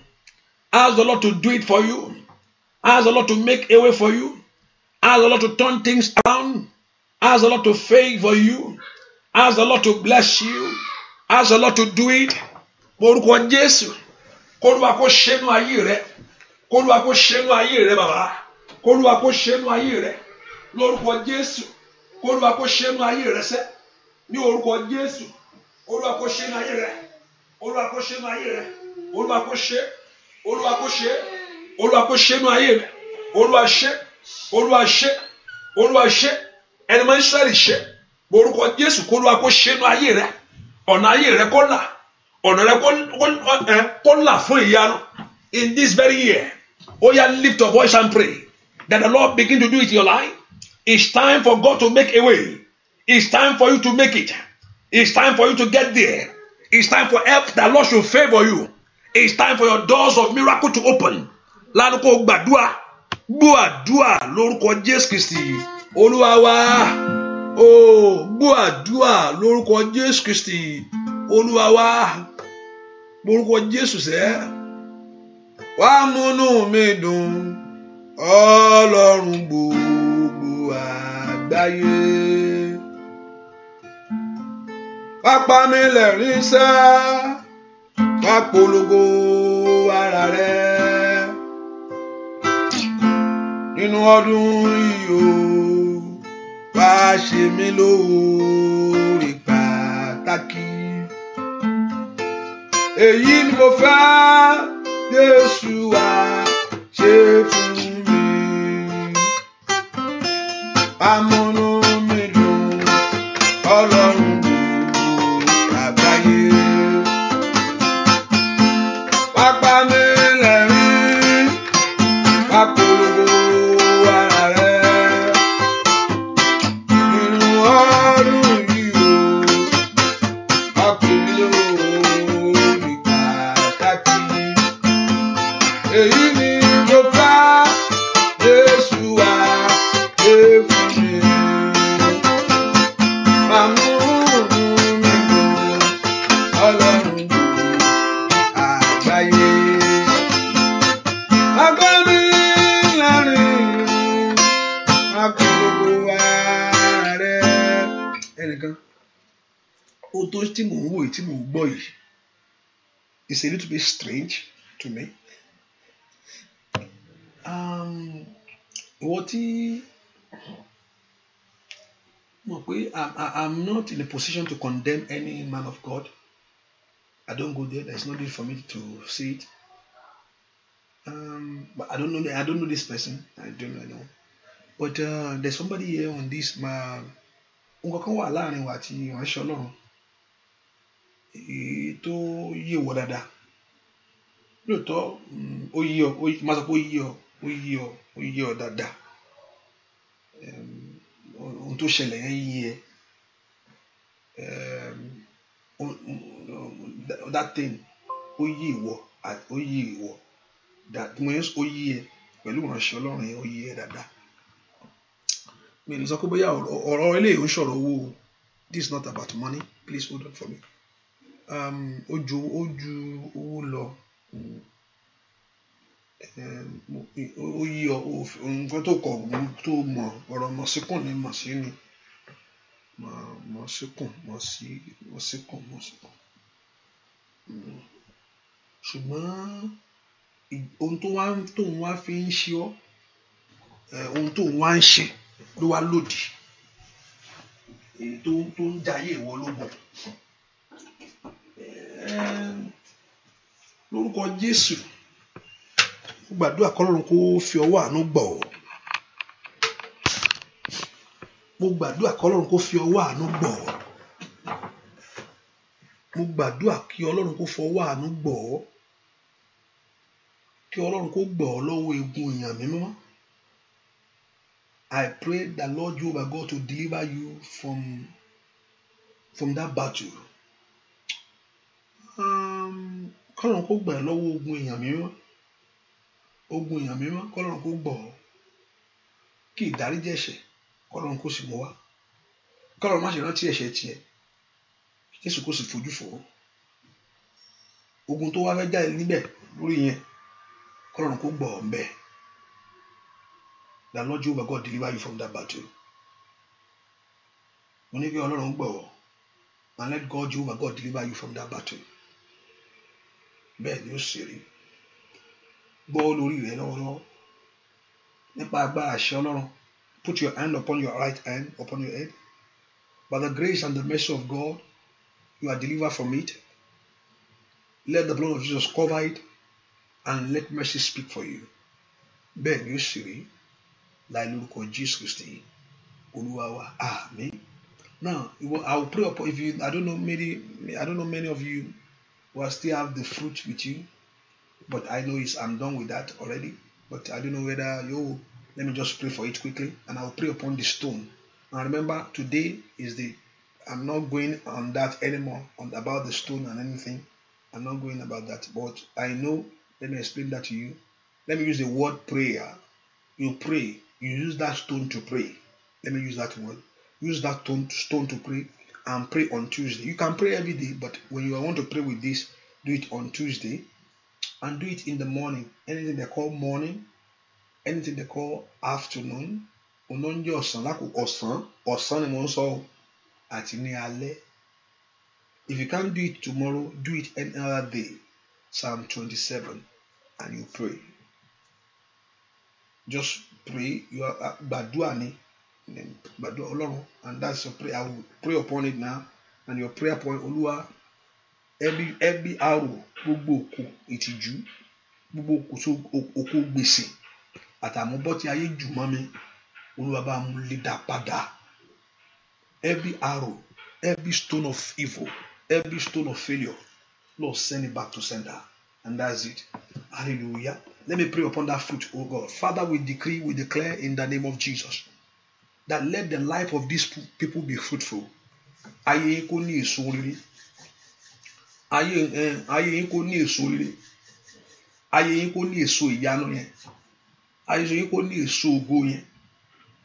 Ask the Lord to do it for you. Ask the Lord to make a way for you. Ask the Lord to turn things around. Ask the Lord to favor you. Ask the Lord to bless you. Ask the Lord to do it. Orúkọ Jésù. K'Olúwa kó ṣẹ́nu ayé rẹ. K'Olúwa kó ṣẹ́nu ayé rẹ bàbá. K'Olúwa kó ṣẹ́nu ayé rẹ. Lórúkọ Jésù. K'Olúwa kó ṣẹ́nu ayé rẹ sẹ́. Ní orúkọ Jésù. Olúwa kó ṣẹ́nu ayé rẹ. Olúwa kó ṣẹ́nu ayé rẹ. Olúwa kó ṣe. Olúwa kó ṣe. Olúwa kó ṣẹ́nu ayé rẹ. Olúwa ṣe. Olúwa ṣe. Olúwa ṣe. Ẹni máa ń Ísírẹ́lì ṣe. Orúkọ Jésù k'Olúwa kó ṣẹ́nu ayé rẹ. Ọ̀nà ayé rẹ kó là. Ọ̀nà rẹ kó là fún ìyanu. In this very year, oh yeah, lift your voice and pray that the Lord begin to do it in your life. It's time for God to make a way. It's time for you to make it. It's time for you to get there. It's time for help that Lord should favor you. It's time for your doors of miracle to open. Lánàá kó gbàdúà, gbọ́ àdúà lórúkọ Jésù Kristi. Olúwa wa, gbọ́ àdúà lórúkọ Jésù Kristi. Olúwa wa, lórúkọ Jésù sẹ́. Wá múnú mi dùn, Ọlọ́run gbogbo àgbáyé. Wá pa mí lẹ́rìn sẹ́, wá polongo ara rẹ. Nínú ọdún yìí o, wá ṣe mí lóore pàtàkì. Èyí ni mo fẹ́, Jésù wá ṣe fún mi. Amúnú mi dùn, Ọlọ́run gbogbo àgbáyé. Wá pa mí lẹ́rìn, wá polongo ara rẹ. Nínú ọdún yìí o, wá pè mí lóore pàtàkì. Èyí ni mo fẹ́, Jésù wá ṣe fún mi. Amúnú mi dùn, Ọlọ́run gbogbo àgbáyé. Wá pa mí lẹ́rìn, wá polongo ara rẹ. Ẹnìkan, ohun tó tí mò ń wò yìí, tí mò ń gbọ́ yìí, It's a little bit strange to me. What I'm not in a position to condemn any man of God. I don't go there. There's no need for me to see it. But I don't know this person. I don't know. But there's somebody here on this. Nǹkan kan wà láàrin wa àti ìránṣẹ́ Ọlọ́run tó yé wọ dáadáa. Lóòótọ́ ó yé ọ, máa sọ pé ó yé ọ dáadáa. Ohun tó ṣẹlẹ̀ yẹn yé ẹ. That thing ó yé ìwọ. That means ó yé ẹ pẹ̀lú ìránṣẹ́ Ọlọ́run yẹn ó yé ẹ dáadáa. Mi ní sọ pé bóyá ọ̀rọ̀ eléyìí ó ń sọ̀rọ̀ owó. This is not about money. Please hold on for me. Ó ju owó lọ. Ó yí ọ nǹkan tó kọ̀ tó mọ̀ ọ̀rọ̀ mọ̀síkùn ni mọ̀sí ni. Mọ̀síkùn. Ṣùgbọ́n ohun tó wá fi ń ṣe ọ́ ohun tó wá ń ṣe ló wá lòdì. Èyí tó ń jayé ìwọ lógun. Lórúkọ Jésù mo gbàdúrà k'Ọlọ́run kó fi ọwọ́ àánú gbọ̀ ọ́. Mo gbàdúrà k'Ọlọ́run kó fi ọwọ́ àánú gbọ̀ ọ́. Mo gbàdúrà kí Ọlọ́run kó fọwọ́ àánú gbọ̀ ọ́. Kí Ọlọ́run kó gbọ̀ ọ́ lọ́wọ́ egun èèyàn mímọ́. I pray that Lord Jehovah God to deliver you from that battle. K'Ọlọ́run kó gbà ẹ́ lọ́wọ́ ogun èèyàn mímọ́. Ogun èèyàn mímọ́ k'Ọlọ́run kó gbọ̀ ọ́. Kí ìdáríjì ẹ̀ṣẹ̀ k'Ọlọ́run kó sì mú wá. K'Ọlọ́run má ṣe rántí ẹ̀ṣẹ̀ tiẹ̀. Jésù kó sì fojú fò ó. Ogun tó wá fẹ́ jáde níbẹ̀ lórí yẹn k'Ọlọ́run kó gbọ̀ ọ́ ń bẹ̀. That Lord Jehovah God deliver you from that battle. Mo ní kí Ọlọ́run gbọ̀ ọ́. And let God Jehovah God deliver you from that battle. Bẹ́ẹ̀ ni ó sì rí. Gbọ́ lórí rẹ lọ́wọ́lọ́wọ́. Nípa agbára àṣẹ Ọlọ́run. Put your hand upon your right hand, upon your head. By the grace and the mercy of God, you are delivered from it. Let the blood of Jesus cover it and let mercy speak for you. Bẹ́ẹ̀ ni ó sì rí. Láì lórúkọ Jésù Kristi. Olúwa wa. Àmín. Now, I will pray upon if I don't know many of you will still have the fruit with you, but I know I'm done with that already. But I don't know whether let me just pray for it quickly, and I will pray upon the stone. And remember, today is I'm not going on that anymore about the stone and anything. I'm not going about that, but I know. Let me explain that to you. Let me use the word prayer. You pray. You use that stone to pray. Let me use that word. Use that stone to pray and pray on Tuesday. You can pray every day, but when you want to pray with this, do it on Tuesday and do it in the morning. Anything they call morning, anything they call afternoon. Ononje ọ̀sán lákòókò ọ̀sán ni mo ń sọ àti ní alẹ́. If you can't do it tomorrow, do it any other day. Psalm 27, and you pray. Just pray. You are gbàdúrà ni. Gbàdúrà Ọlọ́run, and that's your prayer. I will pray upon it now, and your prayer point, Olúwa, every arrow, gbogbo òkò ìtìjú, gbogbo òkò gbèsè, àtàmúbọ́ tí ayé jù mọ́ mi, Olúwa bá mú lé dá padà. Every arrow, every stone of evil, every stone of failure, Lord, send it back to sender, and that's it. Hallelujah. Let me pray upon that fruit, oh God. Father, we declare in the name of Jesus that let the life of these people be fruitful. Ayé yín kó ní èso rere. Ayé yín kó ní èso rere. Ayé yín kó ní èso ìyanu yẹn. Ayé yín kó ní èso ògo yẹn.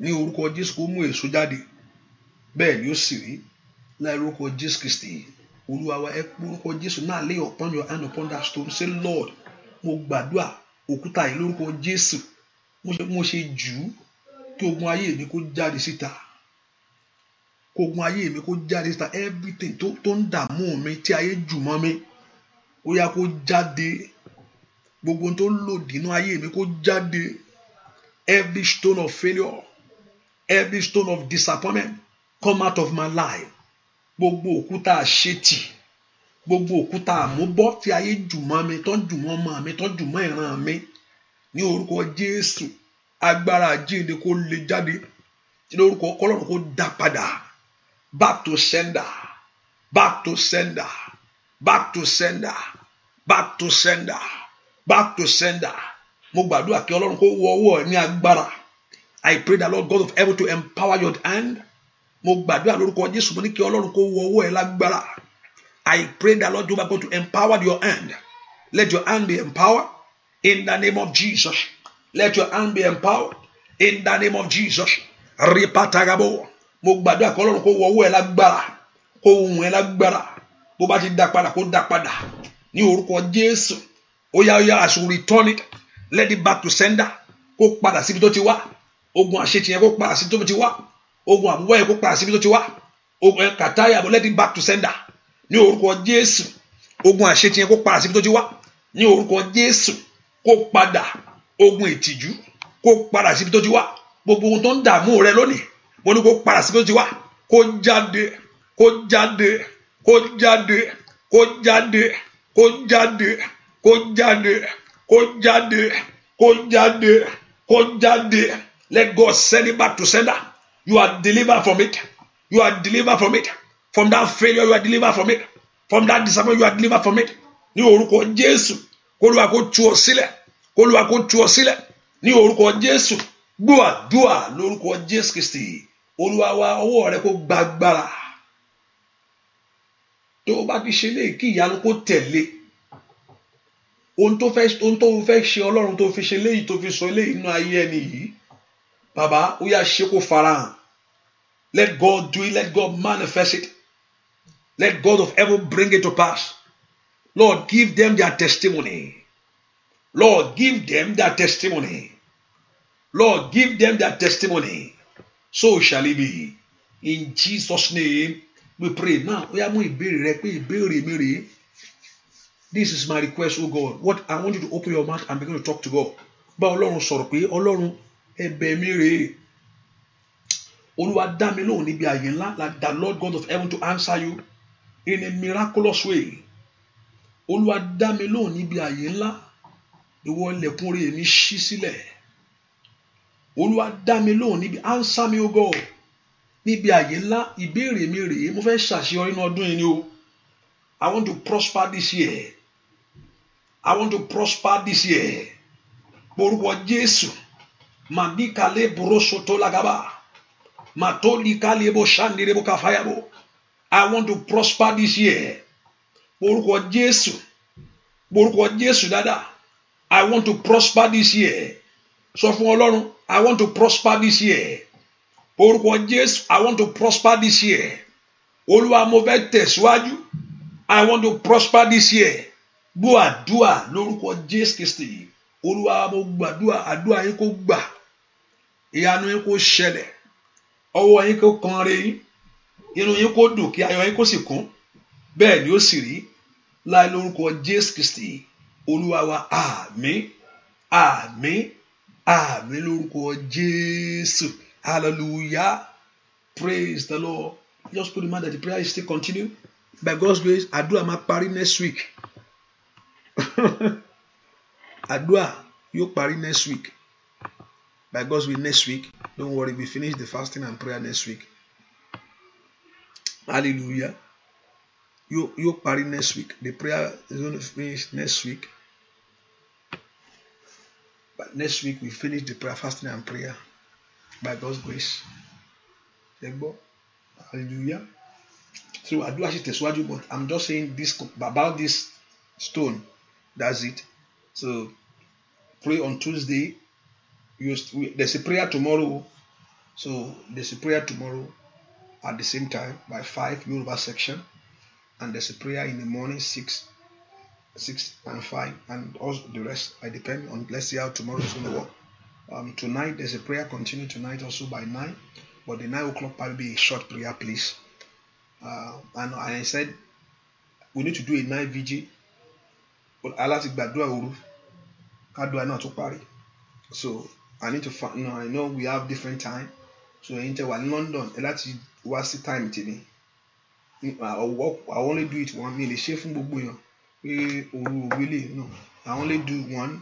Ní orúkọ Jésù kó mú èso jáde. Bẹ́ẹ̀ ni ó sì rí. Láì orúkọ Jésù Kristi. Olúwa wa ẹ pé orúkọ Jésù náà lay upon your hand upon that stone. Say, Lord, mo gbàdúrà òkúta yìí lórúkọ Jésù. Mo ṣe jù ú. Kí ogun ayé mi kó jáde síta. Kí ogun ayé mi kó jáde síta. Everything tó ń dààmú mi tí ayé jù mọ́ mi. ó yá kó jáde. Gbogbo tó lòdì nínú ayé mi kó jáde. Every stone of failure, every stone of disappointment come out of my life. Gbogbo òkúta àṣetì, gbogbo òkúta àmúbọ́ tí ayé jù mọ́ mi, tó jù mọ́ ọmọ mi, tó jù mọ́ ìran mi, ní orúkọ Jésù, agbára àjíǹde kó lè jáde. Ní orúkọ Ọlọ́run kó dá padà. Back to sender, back to sender, back to sender, back to sender, back to sender. Mo gbàdúrà kí Ọlọ́run kó wọ ọwọ́ ẹ ní agbára. I pray the Lord God of heaven to empower your hand. Mo gbàdúrà lórúkọ Jésù, mo ní kí Ọlọ́run kó wọ ọwọ́ ẹ lágbára. I pray the Lord Jehovah God to empower your hand. Let your hand be empowered in the name of Jesus. Let your hand be empowered in the name of Jesus. Ripatagabo. Mo gbàdúrà kí Ọlọ́run kó wọ ọwọ́ ẹ lágbára, kó ohùn ẹ lágbára. Bó bá ti dá padà kó dá padà ní orúkọ Jésù. Ó yá as you return it, let it back to sender. Kó padà síbi tó ti wá. Ogun àṣetì yẹn kó padà síbi tó ti wá. Ogun àbúwá yẹn kó padà síbi tó ti wá. Ogun kàtáyà bó let it back to sender. Ní orúkọ Jésù. Ogun àṣetì yẹn kó padà síbi tó ti wá. Ní orúkọ Jésù. Kó padà. Ogun ìtìjú kó padà síbi tó ti wá. Gbogbo ohun tó ń dààmú rẹ lónìí, mo ní kó padà síbi tó ti wá. Kó jáde, kó jáde, kó jáde, kó jáde, kó jáde, kó jáde, kó jáde, kó jáde, kó jáde. Let God send it back to sender. You are delivered from it. You are delivered from it. From that failure, you are delivered from it. From that disappointment, you are delivered from it. Ní orúkọ Jésù, k'Olúwa kó tú ọ sílẹ̀. K'Olúwa kó tú ọ sílẹ̀. Ní orúkọ Jésù, gbọ́ àdúà lórúkọ Jésù Kristi. Olúwa wa ọwọ́ rẹ kó gba agbára. Tó o bá ti ṣe léyìí kí ìyanu kó tẹ̀lé. Ohun tó fẹ́ ṣe Ọlọ́run tó fi ṣe léyìí tó fi sọ léyìí nínú ayé ẹni yìí. Bàbá, ó yá ṣe kó farahàn. Let God do it. Let God manifest it. Let God of heaven bring it to pass. Lord, give them their testimony. Lord, give them their testimony. Lord, give them their testimony. So shall it be. In Jesus' name, we pray. Now, we are going to this is my request, oh God. What I want you to open your mouth and begin to talk to God. Bá Ọlọ́run sọ̀rọ̀ pé Ọlọ́run ẹ̀bẹ̀ mi rèé. Olúwa dá mi lóhùn níbi àyè ńlá, like the Lord God of heaven to answer you in a miraculous way. Olúwa dá mi lóhùn níbi àyè ńlá. Ìwọ ilẹ̀kùn rere mi ṣí sílẹ̀. Olúwa dá mi lóhùn níbi answer me, oh God. Níbi àyè ńlá, ìbéèrè mi rèé. Mo fẹ́ ṣàṣeyọrí nínú ọdún yìí ni o. I want to prosper this year. I want to prosper this year. Orúkọ Jésù. Mandikale brosoto lagaba. Matoli kalebo shandirebo kafayabo. I want to prosper this year. Orúkọ Jésù. Orúkọ Jésù dada. I want to prosper this year. Sọ fún Ọlọ́run, I want to prosper this year. Orúkọ Jésù, I want to prosper this year. Olúwa mo fẹ́ tẹ̀síwájú. I want to prosper this year. Gbọ́ àdúà lórúkọ Jésù Kristi. Olúwa mo gbàdúà, àdúà yín kó gbà. Ìyanu yín kó ṣẹlẹ̀. Ọwọ́ yín kó kan re yín. Inú yín kó dùn kí ayọ̀ yín kó sì kún. Bẹ́ẹ̀ ni ó sì rí. Láì lórúkọ Jésù Kristi. Olúwa wa àmín. Àmín. Àmín lórúkọ Jésù. Hallelujah. Praise the Lord. Just put in mind that the prayer is still continue. By God's grace, àdúà máa parí next week. Àdúà yóò parí next week. By God's will, next week. Don't worry, we finish the fasting and prayer next week. Hallelujah. Yóò parí next week. The prayer is going to finish next week. But next week we finish the prayer, fasting and prayer. By God's grace. Hallelujah. So I do actually tẹ̀síwájú, but I'm just saying this about this stone. That's it. So pray on Tuesday. There's a prayer tomorrow. So there's a prayer tomorrow at the same time by 5 Yoruba section, and there's a prayer in the morning 6 and 5, and also the rest. I depend on. Let's see how tomorrow is going to work. Tonight there's a prayer continue tonight also by 9, but the 9 o'clock will be a short prayer, please. And I said we need to do a night vigil aláti gbàdúrà òru kádùá náà tó parí. So I need to find, no, I know we have different time, so ẹ̀yin tẹ́ wà ní London ẹ láti wá sí time tèmi. I only do it one, mi lè ṣe fún gbogbo èèyàn pé òru really no, I only do one.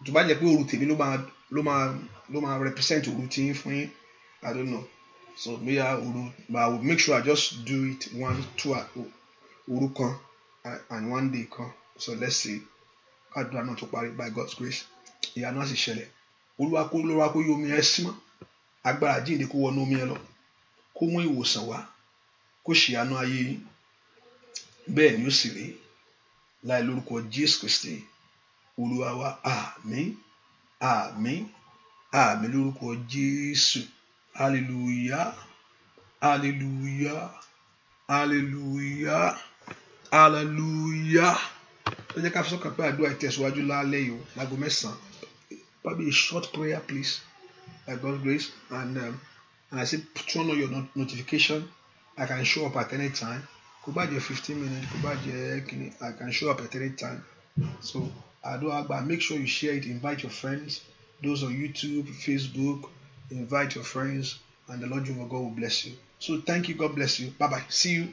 Tó bá jẹ́ pé òru tèmi ló máa represent òru tí yín fún yín, I don't know. So bóyá òru, but I will make sure I just do it 1-2 òru kan and 1 day kan. So let's see. Kádùá náà tó parí by God's grace. Ìyanu á sì ṣẹlẹ̀. Olúwa kó yọ omi ẹ sí mọ́. Agbára jíǹde kó wọnú omi ẹ lọ. Kó mú ìwòsàn wá. Kó ṣìyanu ayé yín. Bẹ́ẹ̀ ni ó sì rí. Láì lórúkọ Jésù Kristi. Olúwa wa, àmín, àmín, àmín lórúkọ Jésù. Hallelujah, hallelujah, hallelujah, hallelujah. Ẹ jẹ́ ká fi sọ́kàn pé àdúrà ìtẹ̀síwájú lálẹ́ yìí o, láago 9. Probably a short prayer, please, by God's grace. And I say turn on your notification. I can show up at any time. Kò bá jẹ́ 15 minutes, kò bá jẹ́ I can show up at any time. So àdúrà, make sure you share it. Invite your friends. Those on YouTube, Facebook, invite your friends, and the Lord Jehovah God will bless you. So thank you. God bless you. Bye bye. See you.